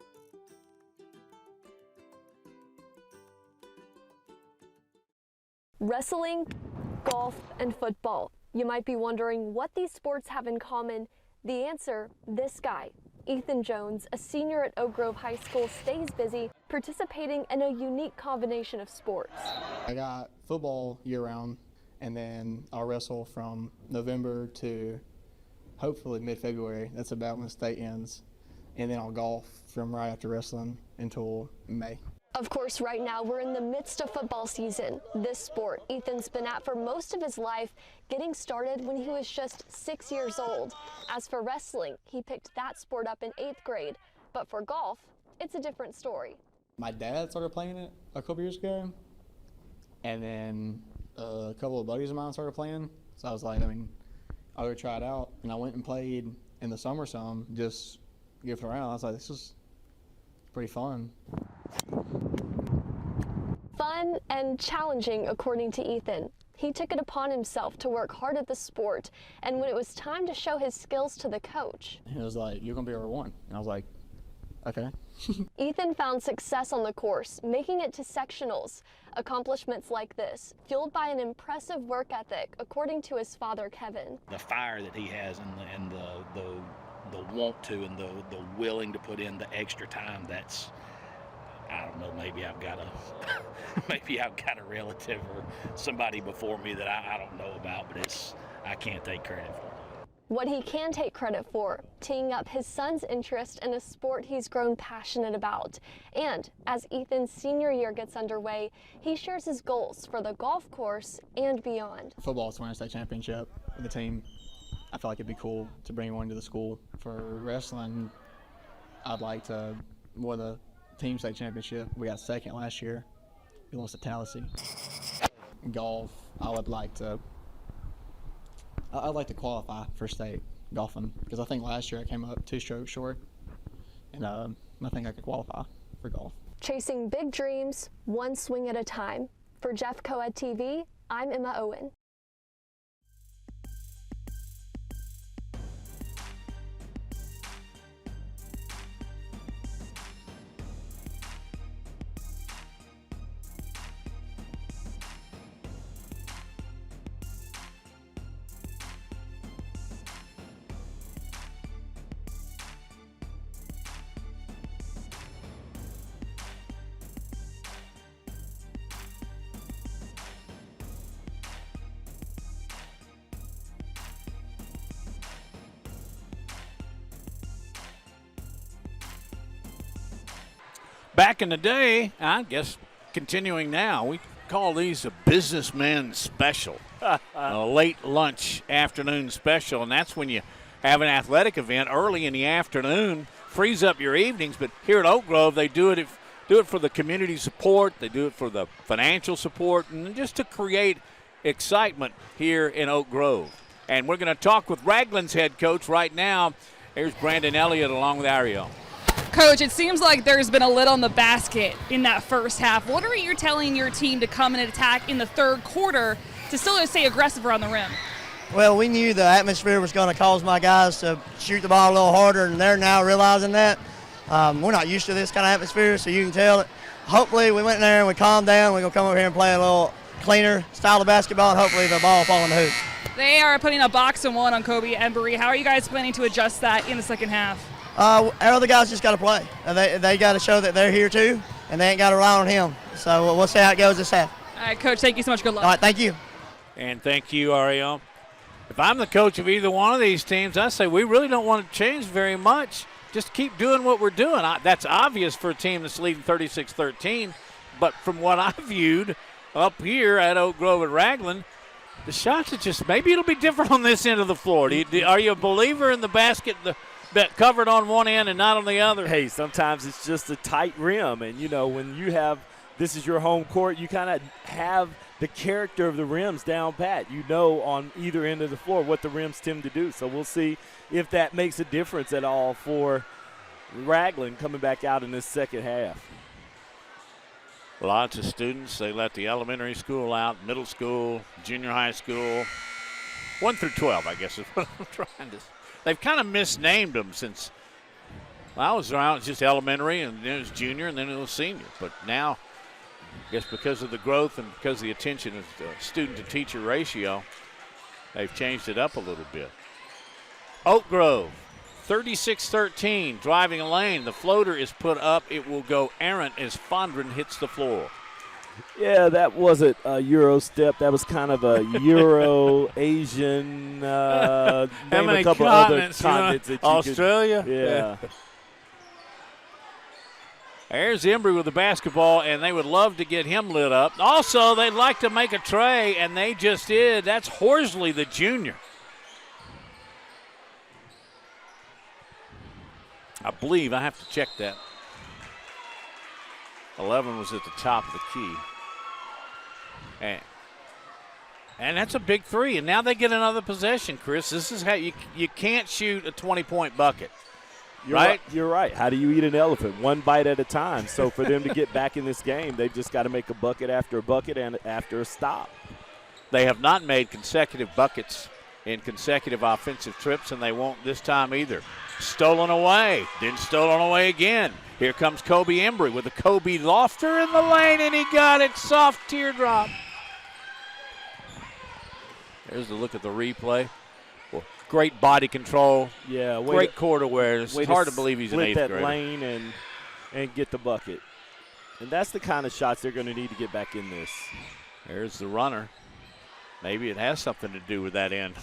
K: Wrestling, golf, and football. You might be wondering what these sports have in common. The answer, this guy. Ethan Jones, a senior at Oak Grove High School, stays busy participating in a unique combination of sports.
L: I got football year-round, and then I'll wrestle from November to hopefully mid-February. That's about when state ends. And then I'll golf from right after wrestling until May.
K: Of course, right now we're in the midst of football season. This sport Ethan's been at for most of his life, getting started when he was just 6 years old. As for wrestling, he picked that sport up in 8th grade. But for golf, it's a different story.
L: My dad started playing it a couple years ago, and then a couple of buddies of mine started playing. So I was like, I'll go try it out. And I went and played in the summer some, just goofed around. I was like, this is pretty fun.
K: Fun and challenging, according to Ethan. He took it upon himself to work hard at the sport, and when it was time to show his skills to the coach,
L: he was like, you're going to be our one. And I was like, okay.
K: Ethan found success on the course, making it to sectionals. Accomplishments like this, fueled by an impressive work ethic, according to his father, Kevin.
M: The fire that he has and the want to and the willing to put in the extra time, that's, I don't know, maybe I've got a relative or somebody before me that I don't know about, but I can't take credit for it.
K: What he can take credit for, teeing up his son's interest in a sport he's grown passionate about. And as Ethan's senior year gets underway, he shares his goals for the golf course and beyond.
L: Football is to win a state championship with the team. I feel like it'd be cool to bring one to the school. For wrestling, I'd like to win the team state championship. We got second last year. We lost to Tallahassee. Golf, I'd like to qualify for state golfing, because I think last year I came up 2 strokes short, and I think I could qualify for golf.
K: Chasing big dreams, one swing at a time. For Jeff Coed TV, I'm Emma Owen.
A: Back in the day, I guess continuing now, we call these a businessman special, a late lunch afternoon special, and that's when you have an athletic event early in the afternoon frees up your evenings. But here at Oak Grove, they do it for the community support. They do it for the financial support and just to create excitement here in Oak Grove. And we're going to talk with Ragland's head coach right now. Here's Brandon Elliott along with Ariel.
B: Coach, it seems like there's been a lid on the basket in that first half. What are you telling your team to come and attack in the third quarter to still stay aggressive around the rim?
N: Well, we knew the atmosphere was going to cause my guys to shoot the ball a little harder, and they're now realizing that. We're not used to this kind of atmosphere, so you can tell it. Hopefully we went in there and we calmed down. We're going to come over here and play a little cleaner style of basketball, and hopefully the ball will fall in the hoop.
B: They are putting a box and one on Kobe Embry. How are you guys planning to adjust that in the second half?
N: Our other guys just got to play. They got to show that they're here too, and they ain't got to rely on him. So we'll see how it goes this half.
B: All right, Coach, thank you so much. Good luck.
N: All right, thank you.
A: And thank you, Ariel. If I'm the coach of either one of these teams, I say we really don't want to change very much. Just keep doing what we're doing. That's obvious for a team that's leading 36-13. But from what I viewed up here at Oak Grove and Ragland, the shots are just, maybe it'll be different on this end of the floor. Are you a believer in the basket that covered on one end and not on the other?
F: Hey, sometimes it's just a tight rim. And, when you have this is your home court, you kind of have the character of the rims down pat. You know on either end of the floor what the rims tend to do. So we'll see if that makes a difference at all for Ragland coming back out in this second half.
A: Lots of students. They let the elementary school out, middle school, junior high school, 1 through 12, I guess is what I'm trying to. They've kind of misnamed them since I was around. It's just elementary, and then it was junior, and then it was senior. But now, I guess because of the growth and because of the attention of the student-to-teacher ratio, they've changed it up a little bit. Oak Grove, 36-13, driving a lane. The floater is put up. It will go errant as Fondren hits the floor.
F: Yeah, that wasn't a Euro step. That was kind of a Euro-Asian, name a couple other continents.
A: Australia?
F: Yeah.
A: There's Embry with the basketball, and they would love to get him lit up. Also, they'd like to make a tray, and they just did. That's Horsley, the junior. I believe, I have to check that. 11 was at the top of the key. And that's a big three. And now they get another possession, Chris. This is how you can't shoot a 20-point bucket. Right?
F: You're right. How do you eat an elephant? One bite at a time. So for them to get back in this game, they've just got to make a bucket after a bucket and after a stop.
A: They have not made consecutive buckets in consecutive offensive trips, and they won't this time either. Stolen away, then stolen away again. Here comes Kobe Embry with a Kobe lofter in the lane, and he got it. Soft teardrop. There's a look at the replay. Well, great body control.
F: Yeah,
A: great court awareness. It's hard to believe he's an eighth grader.
F: Split that lane and get the bucket. And that's the kind of shots they're going to need to get back in this.
A: There's the runner. Maybe it has something to do with that end.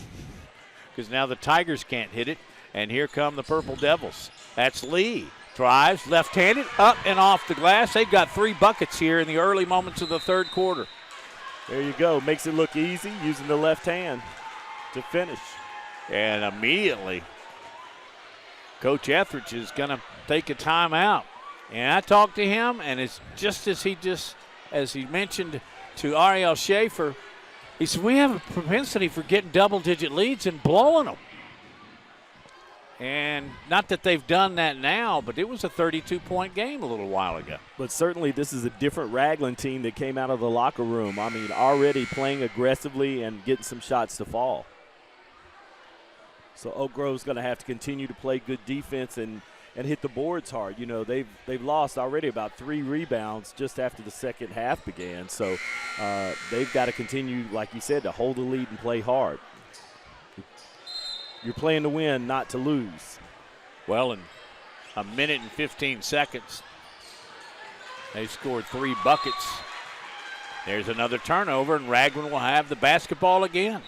A: Because now the Tigers can't hit it. And here come the Purple Devils. That's Lee. Drives, left-handed, up and off the glass. They've got 3 buckets here in the early moments of the third quarter.
F: There you go. Makes it look easy using the left hand to finish.
A: And immediately, Coach Etheridge is going to take a timeout. And I talked to him, and it's just as he mentioned to Ariel Schaefer, he said, we have a propensity for getting double-digit leads and blowing them. And not that they've done that now, but it was a 32-point game a little while ago.
F: But certainly this is a different Ragland team that came out of the locker room. I mean, already playing aggressively and getting some shots to fall. So Oak Grove's going to have to continue to play good defense and hit the boards hard. You know, they've lost already about 3 rebounds just after the second half began. So they've got to continue, like you said, to hold the lead and play hard. You're playing to win, not to lose.
A: Well, in a minute and 15 seconds, they scored 3 buckets. There's another turnover, and Ragland will have the basketball again.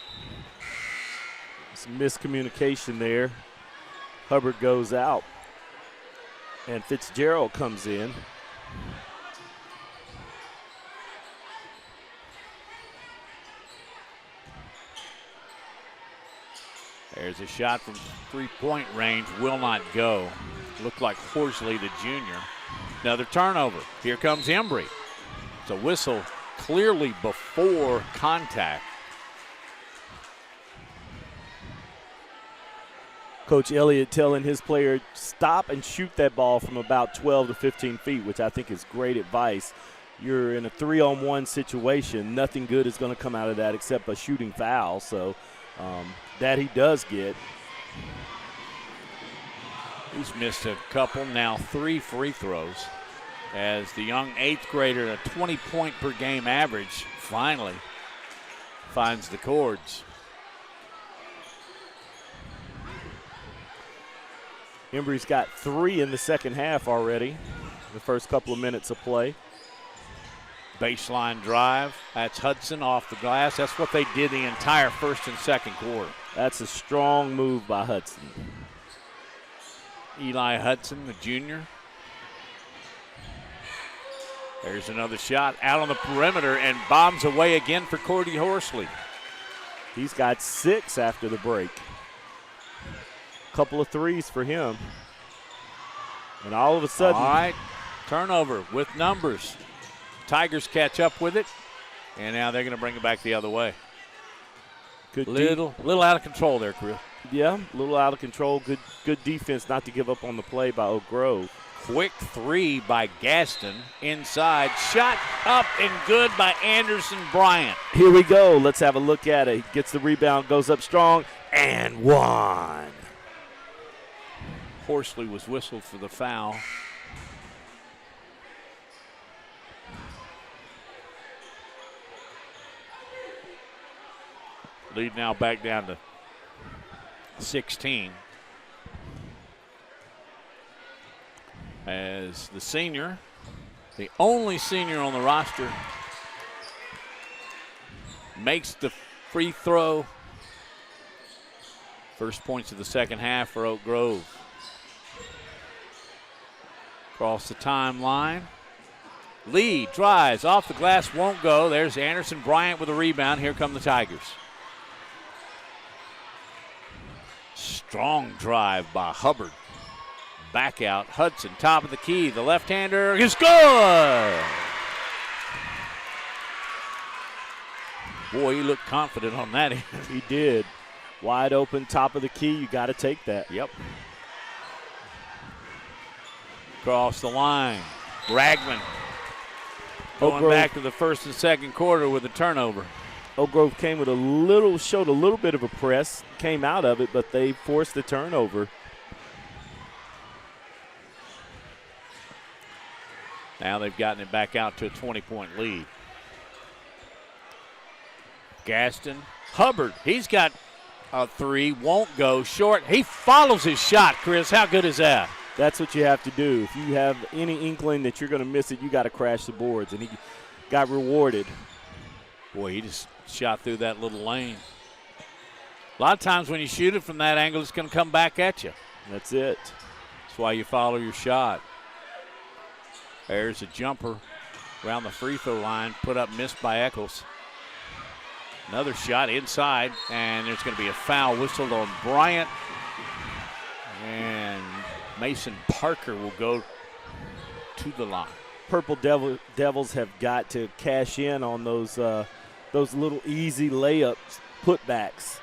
F: Some miscommunication there. Hubbard goes out, and Fitzgerald comes in.
A: There's a shot from 3-point range, will not go. Looked like Horsley, the junior. Another turnover. Here comes Embry. It's a whistle clearly before contact.
F: Coach Elliott telling his player, stop and shoot that ball from about 12 to 15 feet, which I think is great advice. You're in a 3-on-1 situation. Nothing good is going to come out of that except a shooting foul. So that he does get.
A: He's missed a couple, now 3 free throws, as the young 8th grader at a 20-point-per-game average finally finds the cords.
F: Embry's got 3 in the second half already, the first couple of minutes of play.
A: Baseline drive. That's Hudson off the glass. That's what they did the entire first and second quarter.
F: That's a strong move by Hudson.
A: Eli Hudson, the junior. There's another shot out on the perimeter and bombs away again for Cordy Horsley.
F: He's got 6 after the break. Couple of threes for him. And all of a sudden.
A: All right, turnover with numbers. Tigers catch up with it, and now they're going to bring it back the other way. Little out of control there, Chris.
F: Yeah, a little out of control. Good defense not to give up on the play by Oak Grove.
A: Quick 3 by Gaston inside. Shot up and good by Anderson Bryant.
F: Here we go. Let's have a look at it. He gets the rebound, goes up strong, and 1.
A: Horsley was whistled for the foul. Lead now back down to 16. As the senior, the only senior on the roster, makes the free throw. First points of the second half for Oak Grove. Across the timeline. Lee drives off the glass, won't go. There's Anderson Bryant with a rebound. Here come the Tigers. Strong drive by Hubbard. Back out. Hudson, top of the key. The left-hander is good. Boy, he looked confident on that end.
F: He did. Wide open, top of the key. You got to take that.
A: Yep. Across the line. Ragland going back to the first and second quarter with a turnover.
F: Oak Grove came with showed a little bit of a press, came out of it, but they forced the turnover.
A: Now they've gotten it back out to a 20-point lead. Gaston, Hubbard, he's got a 3, won't go, short. He follows his shot, Chris. How good is that?
F: That's what you have to do. If you have any inkling that you're going to miss it, you got to crash the boards, and he got rewarded.
A: Boy, he just shot through that little lane. A lot of times when you shoot it from that angle, it's going to come back at you.
F: That's it.
A: That's why you follow your shot. There's a jumper around the free throw line, put up, missed by Eccles. Another shot inside, and there's going to be a foul whistled on Bryant. And Mason Parker will go to the line.
F: Purple Devils have got to cash in on those little easy layups, putbacks.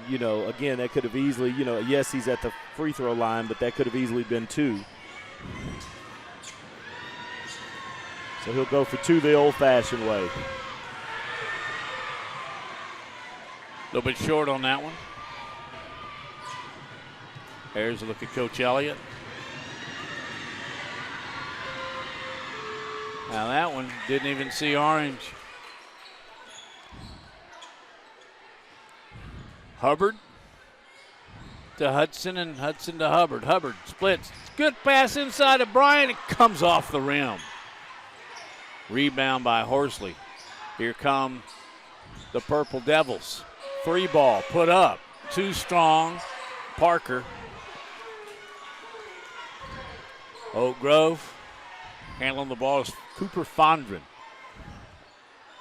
F: Again, that could have easily, yes, he's at the free throw line, but that could have easily been 2. So he'll go for 2 the old-fashioned way.
A: A little bit short on that one. There's a look at Coach Elliott. Now that one didn't even see orange. Hubbard to Hudson and Hudson to Hubbard. Hubbard splits. Good pass inside of Bryant. It comes off the rim. Rebound by Horsley. Here come the Purple Devils. 3 ball put up. Too strong. Parker. Oak Grove handling the ball is Cooper Fondren.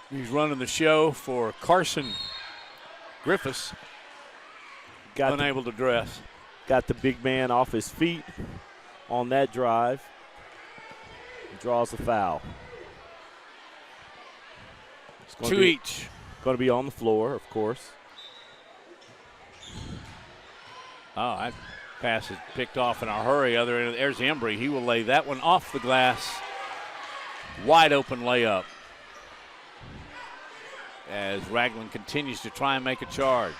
A: He's running the show for Carson Griffiths. Unable to dress.
F: Got the big man off his feet. on that drive. Draws the foul.
A: Two each.
F: Going to be on the floor, of course.
A: Oh, that pass is picked off in a hurry. There's Embry. He will lay that one off the glass. Wide open layup. As Ragland continues to try and make a charge.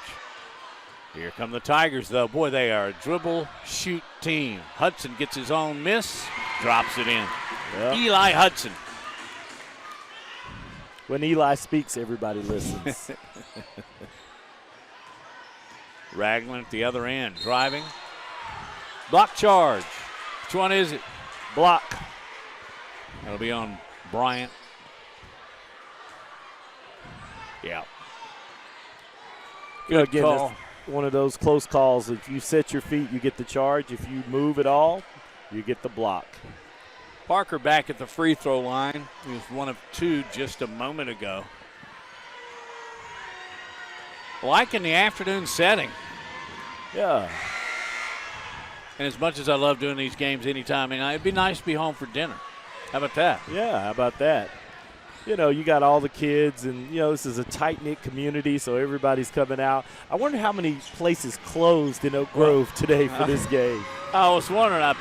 A: Here come the Tigers, though. Boy, they are a dribble, shoot team. Hudson gets his own miss, drops it in.
F: Yep.
A: Eli Hudson.
F: When Eli speaks, everybody listens.
A: Ragland at the other end, driving. Block charge. Which one is it?
F: Block.
A: That'll be on Bryant. Yeah. Good
F: again,
A: call.
F: That's one of those close calls. If you set your feet, you get the charge. If you move at all, you get the block.
A: Parker back at the free throw line. He was 1 of 2 just a moment ago. Liking the afternoon setting.
F: Yeah.
A: And as much as I love doing these games anytime, it'd be nice to be home for dinner. How about that?
F: Yeah, how about that? You know, you got all the kids, and, this is a tight-knit community, so everybody's coming out. I wonder how many places closed in Oak Grove today for this game.
A: I was wondering.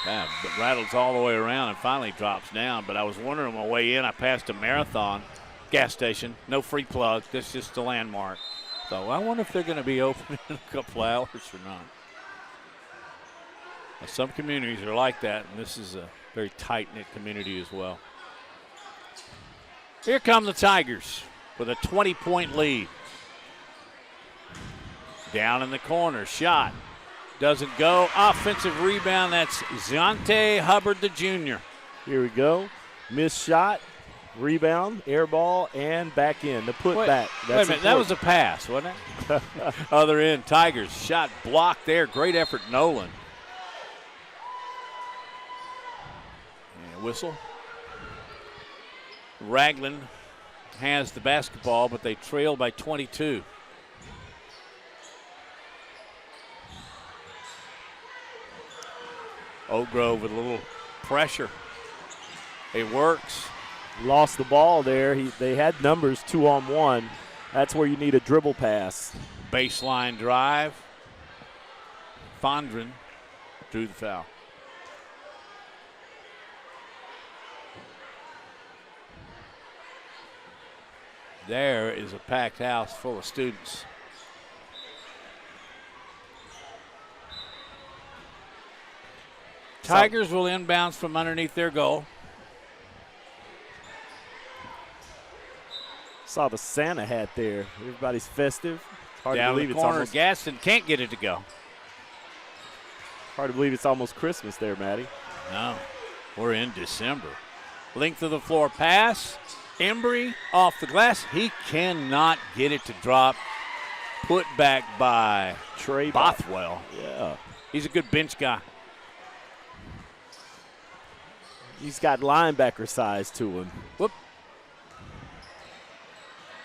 A: But rattles all the way around and finally drops down. But I was wondering on my way in, I passed a Marathon gas station. No free plug. That's just a landmark. So I wonder if they're going to be open in a couple hours or not. Now, some communities are like that, and this is a very tight-knit community as well. Here come the Tigers with a 20-point lead. Down in the corner, shot. Doesn't go. Offensive rebound. That's Zante Hubbard, the junior.
F: Here we go. Missed shot, rebound, air ball, and back in. The putback.
A: Wait a minute. That was a pass, wasn't it? Other end, Tigers. Shot blocked there. Great effort, Nolan. And whistle. Ragland has the basketball, but they trail by 22. Oak Grove with a little pressure. It works.
F: Lost the ball there. They had numbers 2-on-1. That's where you need a dribble pass.
A: Baseline drive. Fondren drew the foul. There is a packed house full of students. Tigers will inbounds from underneath their goal.
F: Saw the Santa hat there. Everybody's festive. It's hard
A: Down
F: to believe
A: the
F: it's
A: corner,
F: almost.
A: Gaston can't get it to go.
F: Hard to believe it's almost Christmas there, Matty.
A: No, we're in December. Length of the floor pass. Embry off the glass. He cannot get it to drop. Put back by
F: Trey
A: Bothwell.
F: Yeah.
A: He's a good bench guy.
F: He's got linebacker size to him.
A: Whoop.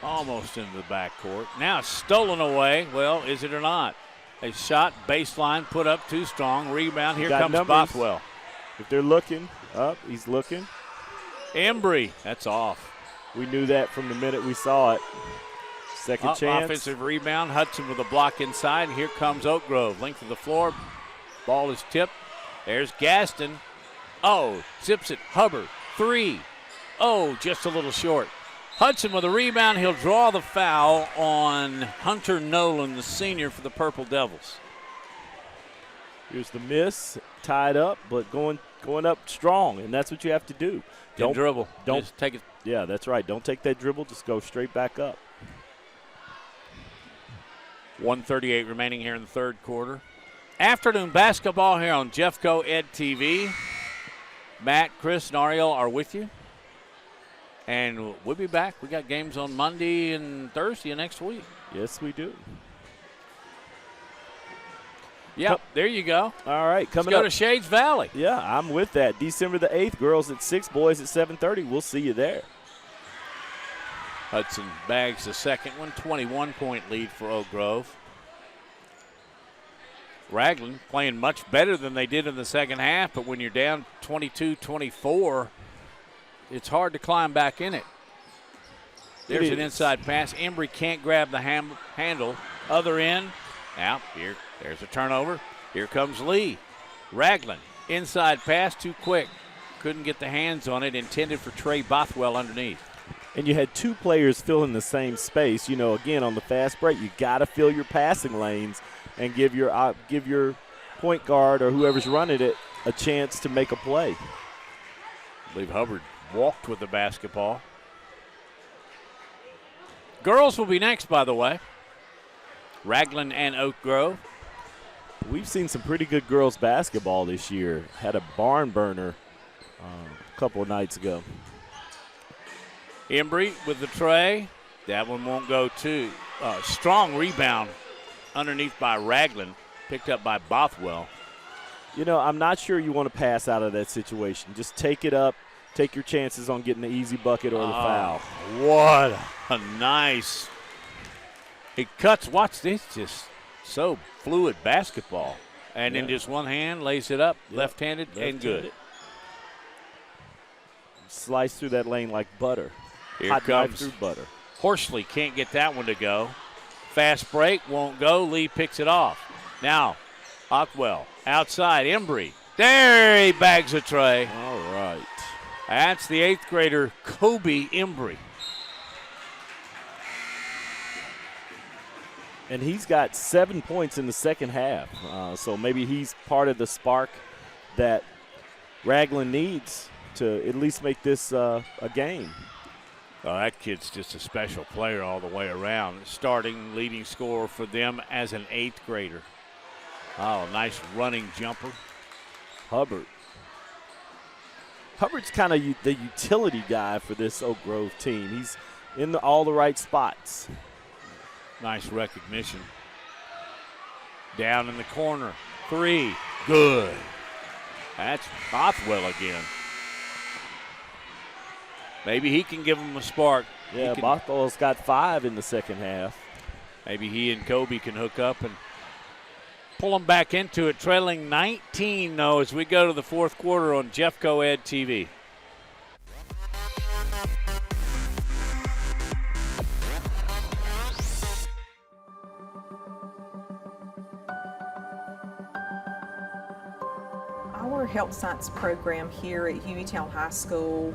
A: Almost into the backcourt. Now it's stolen away. Well, is it or not? A shot, baseline, put up too strong. Rebound. Here comes
F: numbers.
A: Bothwell.
F: If they're looking, up, he's looking.
A: Embry, that's off.
F: We knew that from the minute we saw it. Second chance.
A: Offensive rebound. Hudson with a block inside. And here comes Oak Grove. Length of the floor. Ball is tipped. There's Gaston. Oh, zips it. Hubbard. 3. Oh, just a little short. Hudson with a rebound. He'll draw the foul on Hunter Nolan, the senior for the Purple Devils.
F: Here's the miss. Tied up, but going up strong, and that's what you have to do.
A: Don't dribble.
F: Don't
A: just take it.
F: Yeah, that's right. Don't take that dribble. Just go straight back up.
A: 1:38 remaining here in the third quarter. Afternoon basketball here on Jeffco Ed TV. Matt, Chris, and Ariel are with you. And we'll be back. We got games on Monday and Thursday next week.
F: Yes, we do.
A: Yep, there you go.
F: All right, coming
A: Let's go
F: up.
A: to Shades Valley.
F: Yeah, I'm with that. December the 8th, girls at 6, boys at 7:30. We'll see you there.
A: Hudson bags the second one, 21-point lead for Oak Grove. Ragland playing much better than they did in the second half, but when you're down 22-24, it's hard to climb back in it. There's an inside pass. Embry can't grab the handle. Other end. Now, there's a turnover. Here comes Lee. Ragland, inside pass, too quick. Couldn't get the hands on it, intended for Trey Bothwell underneath.
F: And you had two players filling the same space. You know, again, on the fast break, you got to fill your passing lanes and give your point guard or whoever's running it a chance to make a play.
A: I believe Hubbard walked with the basketball. Girls will be next, by the way. Ragland and Oak Grove.
F: We've seen some pretty good girls basketball this year. Had a barn burner a couple of nights ago.
A: Embry with the tray. That one won't go too. Strong rebound underneath by Ragland, picked up by Bothwell.
F: You know, I'm not sure you want to pass out of that situation. Just take it up, take your chances on getting the easy bucket or the foul.
A: What a nice. He cuts, watch this, just so fluid basketball. And in just one hand, lays it up, left-handed, and good.
F: Slice through that lane like butter.
A: Here
F: Hot knife
A: comes
F: through butter.
A: Horsley can't get that one to go. Fast break, won't go. Lee picks it off. Now, Bothwell outside, Embry. There he bags a tray.
F: All right.
A: That's the 8th grader, Kobe Embry.
F: And he's got 7 points in the second half. So maybe he's part of the spark that Ragland needs to at least make this a game.
A: Oh, that kid's just a special player all the way around. Starting leading scorer for them as an 8th grader. Oh, nice running jumper.
F: Hubbard's kind of the utility guy for this Oak Grove team. He's in all the right spots.
A: Nice recognition. Down in the corner. 3. Good. That's Bothwell again. Maybe he can give them a spark.
F: Yeah, Bothwell's got 5 in the second half.
A: Maybe he and Kobe can hook up and pull them back into it. Trailing 19, though, as we go to the fourth quarter on Jeffco Ed TV.
O: Our health science program here at Hueytown High School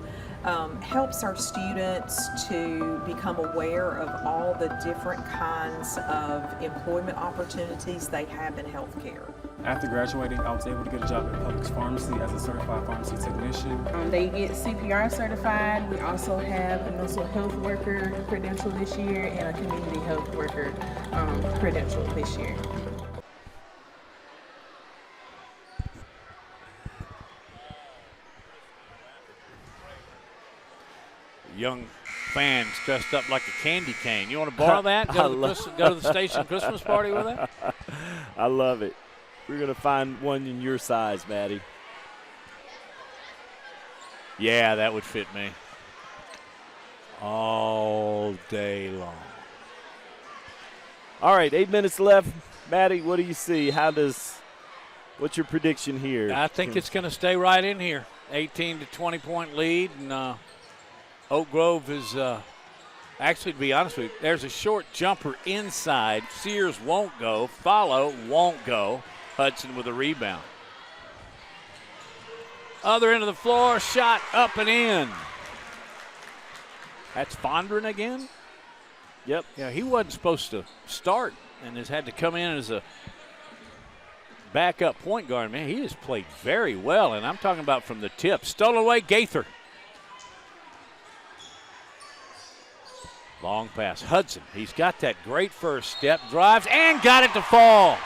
O: helps our students to become aware of all the different kinds of employment opportunities they have in healthcare.
P: After graduating, I was able to get a job at Publix Pharmacy as a certified pharmacy technician.
Q: They get CPR certified. We also have a mental health worker credential this year and a community health worker credential this year.
A: Young fans dressed up like a candy cane. You want to borrow that? Go to the station Christmas party with that?
F: I love it. We're going to find one in your size, Maddie.
A: Yeah, that would fit me. All day long.
F: All right, 8 minutes left. Maddie, what do you see? What's your prediction here?
A: I think it's going to stay right in here. 18 to 20 point lead, and Oak Grove is actually, to be honest with you, there's a short jumper inside. Sears won't go. Follow won't go. Hudson with a rebound. Other end of the floor, shot up and in. That's Fondren again?
F: Yep.
A: Yeah, he wasn't supposed to start and has had to come in as a backup point guard. Man, he has played very well, and I'm talking about from the tip. Stolen away, Gaither. Long pass. Hudson, he's got that great first step, drives, and got it to fall.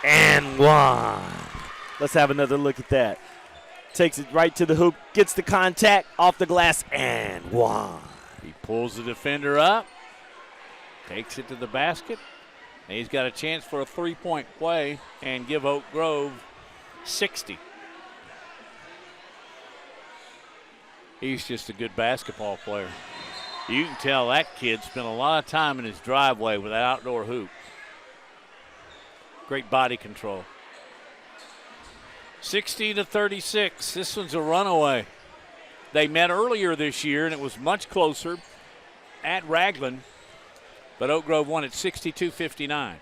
F: And one. Let's have another look at that. Takes it right to the hoop, gets the contact, off the glass, and one.
A: He pulls the defender up, takes it to the basket, and he's got a chance for a three-point play and give Oak Grove 60. He's just a good basketball player. You can tell that kid spent a lot of time in his driveway with that outdoor hoop. Great body control. 60-36. This one's a runaway. They met earlier this year, and it was much closer at Ragland, but Oak Grove won it 62-59.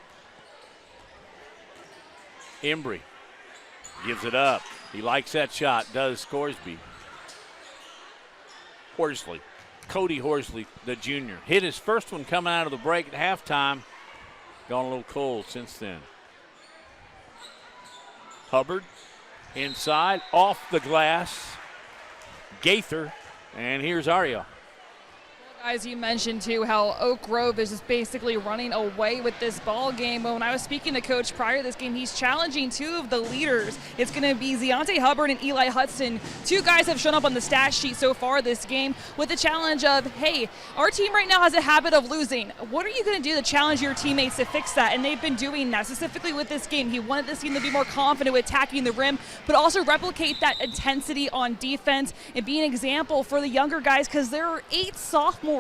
A: Embry gives it up. He likes that shot, does Scoresby. Horsley, Cody Horsley, the junior, hit his first one coming out of the break at halftime. Gone a little cold since then. Hubbard inside, off the glass. Gaither, and here's Ariel.
B: Guys, you mentioned too how Oak Grove is just basically running away with this ball game. But when I was speaking to Coach prior to this game, he's challenging two of the leaders. It's going to be Ziante Hubbard and Eli Hudson. Two guys have shown up on the stat sheet so far this game with the challenge of, hey, our team right now has a habit of losing. What are you going to do to challenge your teammates to fix that? And they've been doing that, specifically with this game. He wanted this team to be more confident with attacking the rim, but also replicate that intensity on defense and be an example for the younger guys, because there are 8 sophomores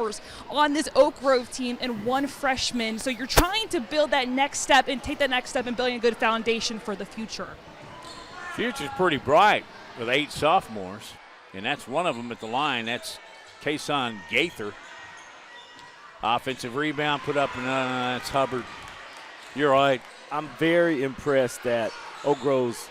B: on this Oak Grove team and 1 freshman. So you're trying to build that next step and take that next step in building a good foundation for the future.
A: Future's pretty bright with 8 sophomores, and that's one of them at the line. That's Kason Gaither. Offensive rebound put up, and that's Hubbard. You're right.
F: I'm very impressed that Oak Grove's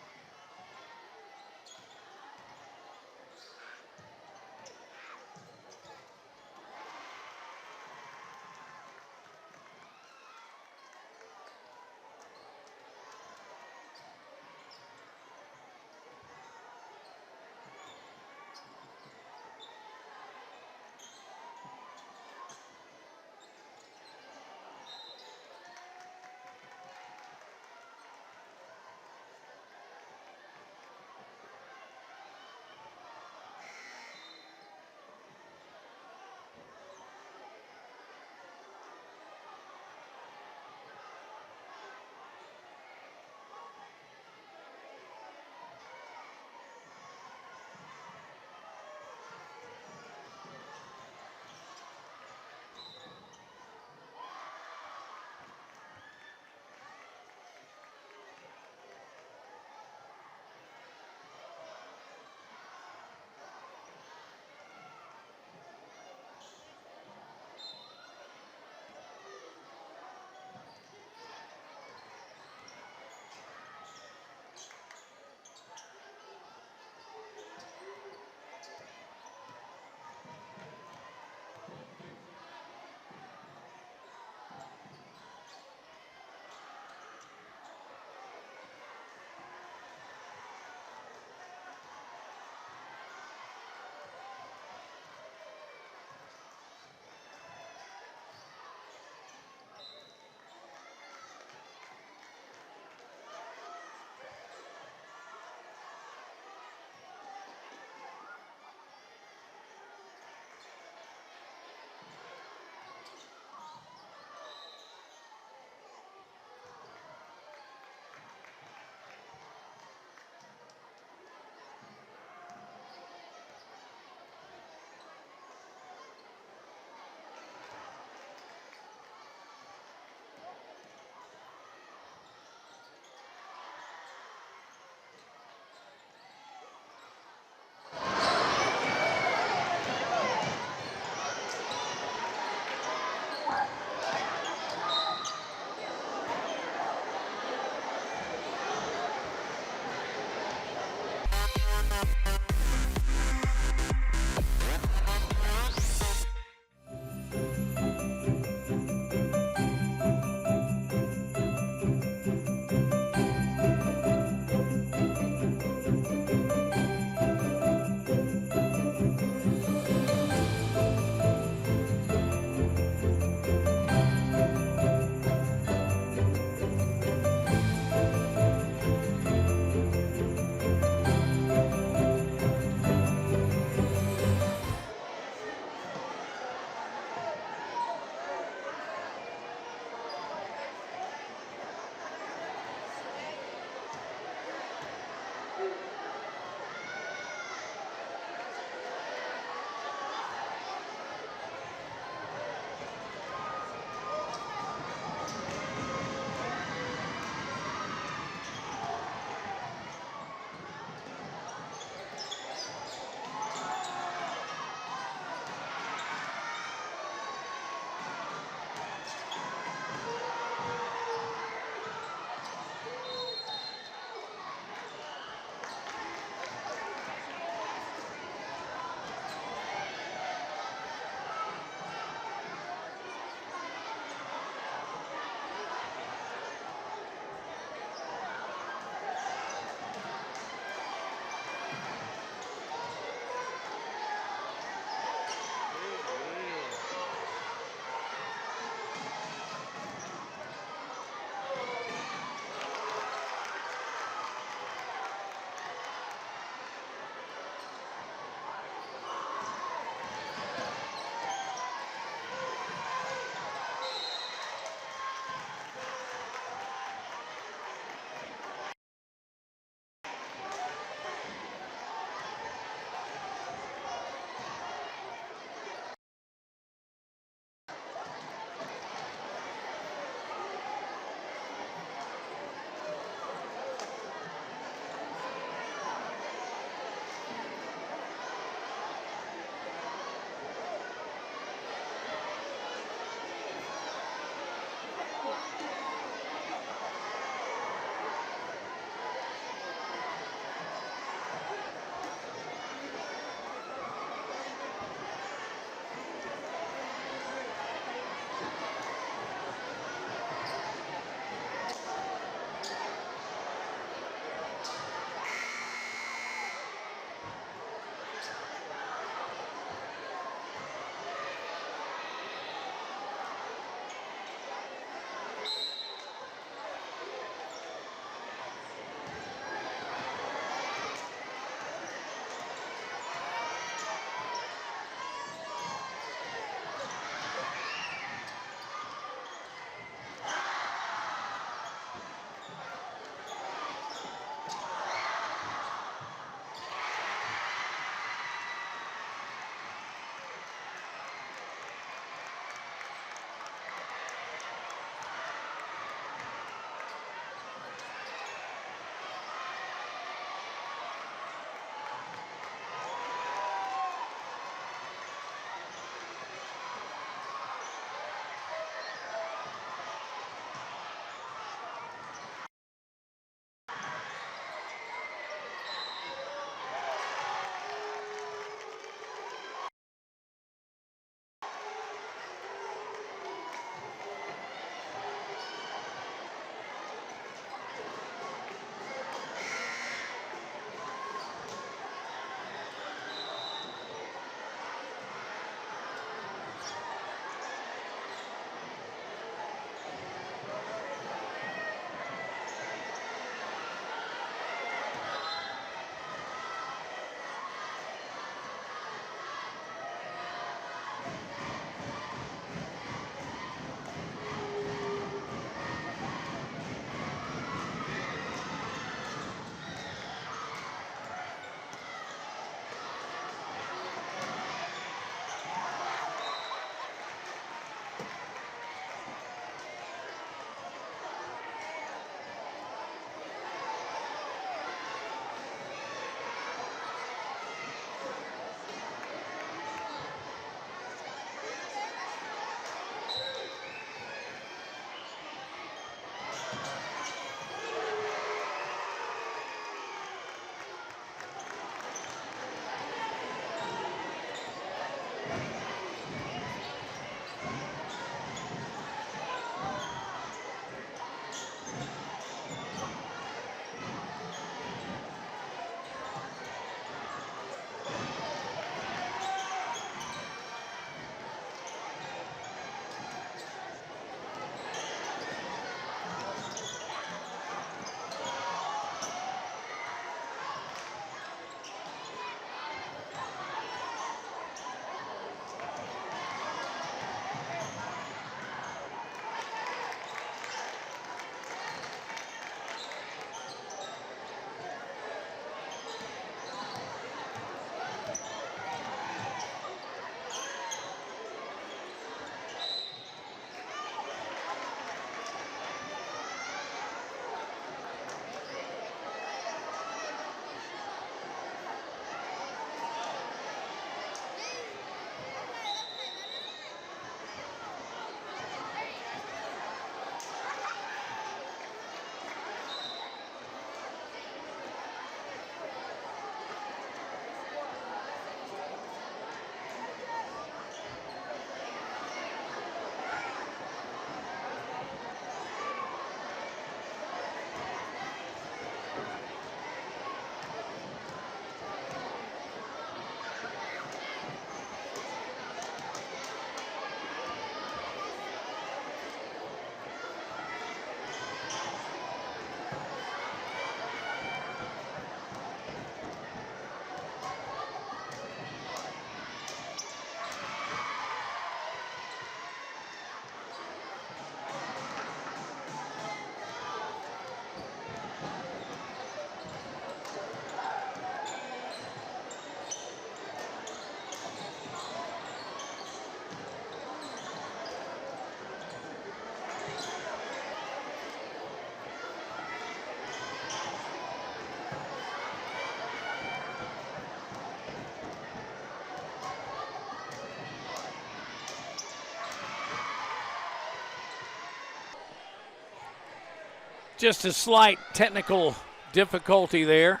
A: Just a slight technical difficulty there.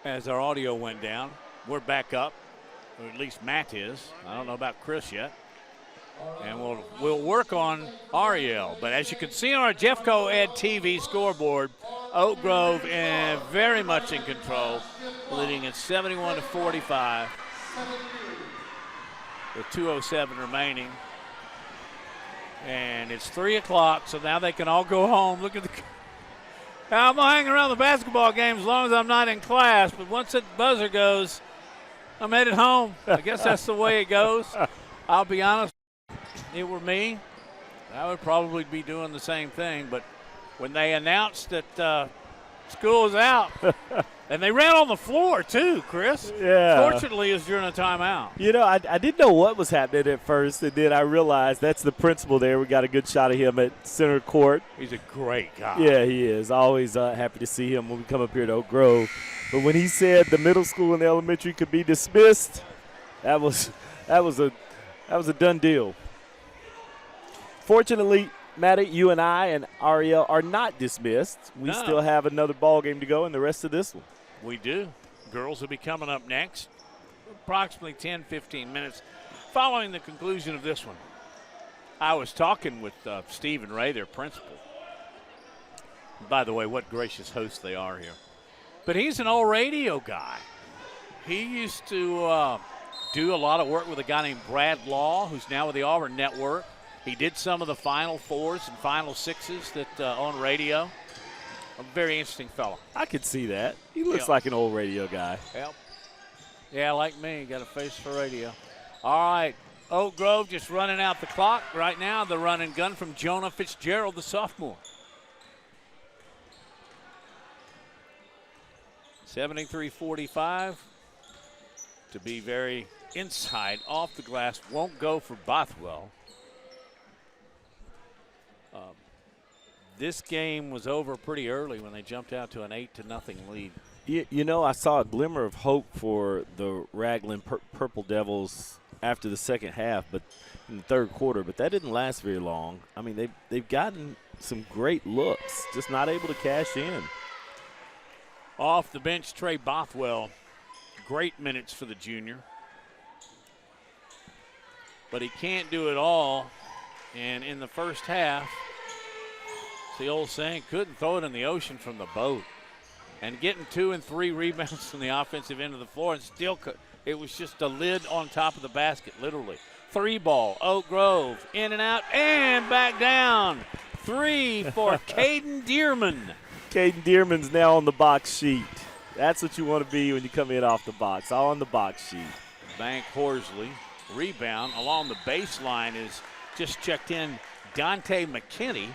A: As our audio went down, we're back up, or at least Matt is. I don't know about Chris yet. And we'll work on Ariel. But as you can see on our Jeffco Ed TV scoreboard, Oak Grove very much in control, leading at 71-45 with 2:07 remaining. And it's 3 o'clock, so now they can all go home. Look at the. I'm going to hang around the basketball game as long as I'm not in class, but once that buzzer goes, I'm headed home. I guess that's the way it goes. I'll be honest, if it were me, I would probably be doing the same thing. But when they announced that school is out, and they ran on the floor too, Chris.
F: Yeah.
A: Fortunately, it was during a timeout.
F: You know, I didn't know what was happening at first, and then I realized that's the principal there. We got a good shot of him at center court.
A: He's a great guy.
F: Yeah, he is. Always happy to see him when we come up here to Oak Grove. But when he said the middle school and the elementary could be dismissed, that was a done deal. Fortunately, Matty, you and I and Ariel are not dismissed. We still have another ball game to go in the rest of this one.
A: We do. Girls will be coming up next, approximately 10-15 minutes following the conclusion of this one. I was talking with Steve and Ray, their principal. By the way, what gracious hosts they are here. But he's an old radio guy. He used to do a lot of work with a guy named Brad Law, who's now with the Auburn Network. He did some of the Final Fours and Final Sixes that on radio. A very interesting fellow.
F: I could see that. He looks like an old radio guy.
A: Yep. Yeah, like me. Got a face for radio. All right. Oak Grove just running out the clock right now. The run and gun from Jonah Fitzgerald, the sophomore. 73-45. To be very inside, off the glass. Won't go for Bothwell. This game was over pretty early when they jumped out to an 8-0 lead.
F: You know, I saw a glimmer of hope for the Ragland Purple Devils after the second half, but in the third quarter, but that didn't last very long. I mean, they've gotten some great looks, just not able to cash in.
A: Off the bench, Trey Bothwell. Great minutes for the junior. But he can't do it all. And in the first half, it's the old saying, couldn't throw it in the ocean from the boat. And getting 2 and 3 rebounds from the offensive end of the floor, and still it was just a lid on top of the basket, literally. 3 ball, Oak Grove, in and out, and back down. 3 for Caden Dearman.
F: Caden Dearman's now on the box sheet. That's what you want to be when you come in off the box, all on the box sheet.
A: Bank Horsley, rebound along the baseline is just checked in Dante McKinney,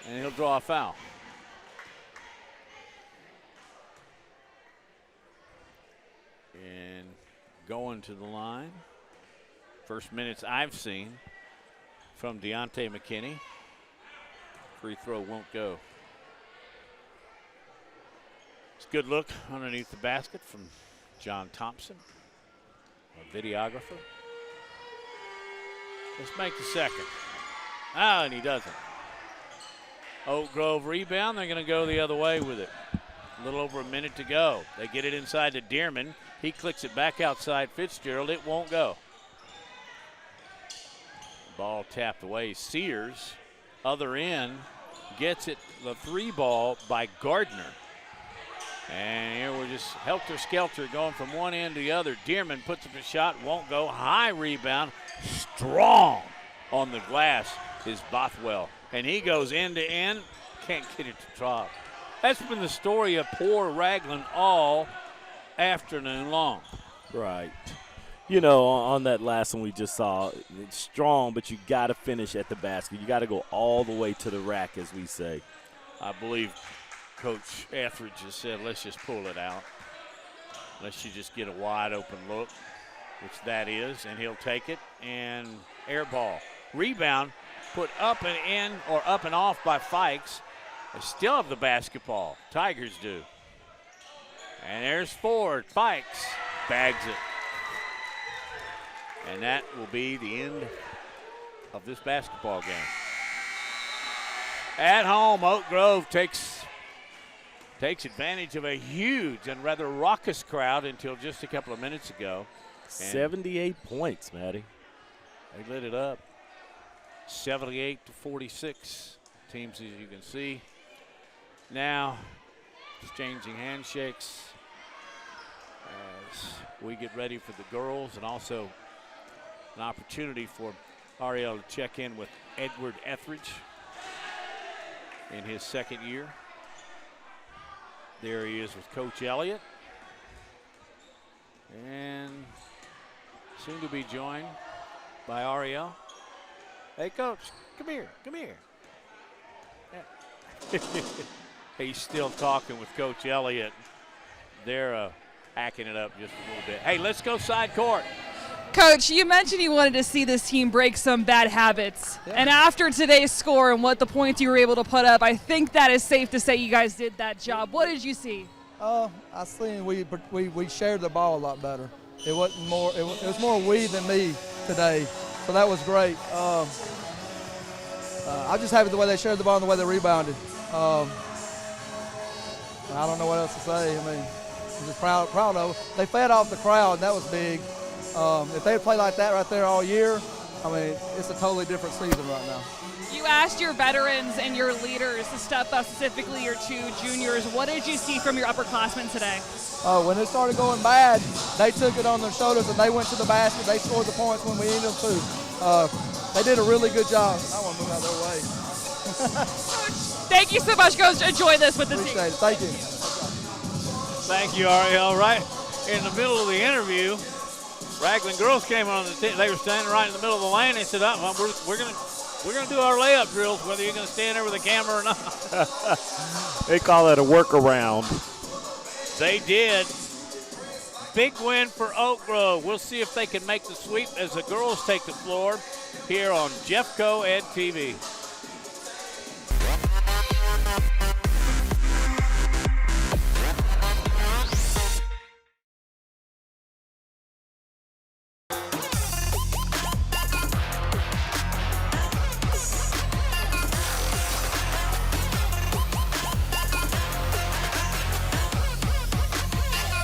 A: and he'll draw a foul. And going to the line, first minutes I've seen from Deontay McKinney. Free throw won't go. It's a good look underneath the basket from John Thompson, a videographer. Let's make the second. Ah, and he doesn't. Oak Grove rebound. They're going to go the other way with it. A little over a minute to go. They get it inside to Dearman. He clicks it back outside Fitzgerald. It won't go. Ball tapped away. Sears, other end, gets it, the 3 ball by Gardner. And here we're just helter-skelter going from one end to the other. Dearman puts up a shot, won't go. High rebound, strong on the glass is Bothwell. And he goes end to end, can't get it to drop. That's been the story of poor Ragland all afternoon long.
F: Right. You know, on that last one we just saw, it's strong, but you got to finish at the basket. You got to go all the way to the rack, as we say.
A: I believe Coach Etheridge has said, let's just pull it out. Let's you just get a wide open look, which that is, and he'll take it, and air ball. Rebound, put up and in, or up and off by Fikes. They still have the basketball. Tigers do. And there's Ford. Fikes bags it. And that will be the end of this basketball game. At home, Oak Grove takes advantage of a huge and rather raucous crowd until just a couple of minutes ago.
F: 78 points, Maddie.
A: They lit it up. 78-46. Teams, as you can see, now exchanging handshakes as we get ready for the girls, and also an opportunity for Ariel to check in with Edward Etheridge in his second year. There he is with Coach Elliott, and soon to be joined by Ariel. Hey, Coach, come here. He's still talking with Coach Elliott. They're hacking it up just a little bit. Hey, let's go side court.
B: Coach, you mentioned you wanted to see this team break some bad habits. Yeah. And after today's score and what the points you were able to put up, I think that is safe to say you guys did that job. What did you see?
G: I seen we shared the ball a lot better. It wasn't more. It was more we than me today, so that was great. I'm just happy the way they shared the ball and the way they rebounded. I don't know what else to say. I mean, I'm just proud of them. They fed off the crowd, and that was big. If they had played like that right there all year, I mean, it's a totally different season right now.
B: You asked your veterans and your leaders to step up, specifically your two juniors. What did you see from your upperclassmen today?
G: When it started going bad, they took it on their shoulders and they went to the basket. They scored the points when we needed them to. They did a really good job. I want to move out of their way.
B: Thank you so much, Coach. Enjoy this with the team.
G: Appreciate it. Thank you.
A: Thank you, Ariel. Right in the middle of the interview, Ragland girls came on the team. They were standing right in the middle of the lane. They said, we're gonna do our layup drills, whether you're gonna stand there with a camera or not.
F: They call it a workaround.
A: They did. Big win for Oak Grove. We'll see if they can make the sweep as the girls take the floor here on Jeffco Ed TV.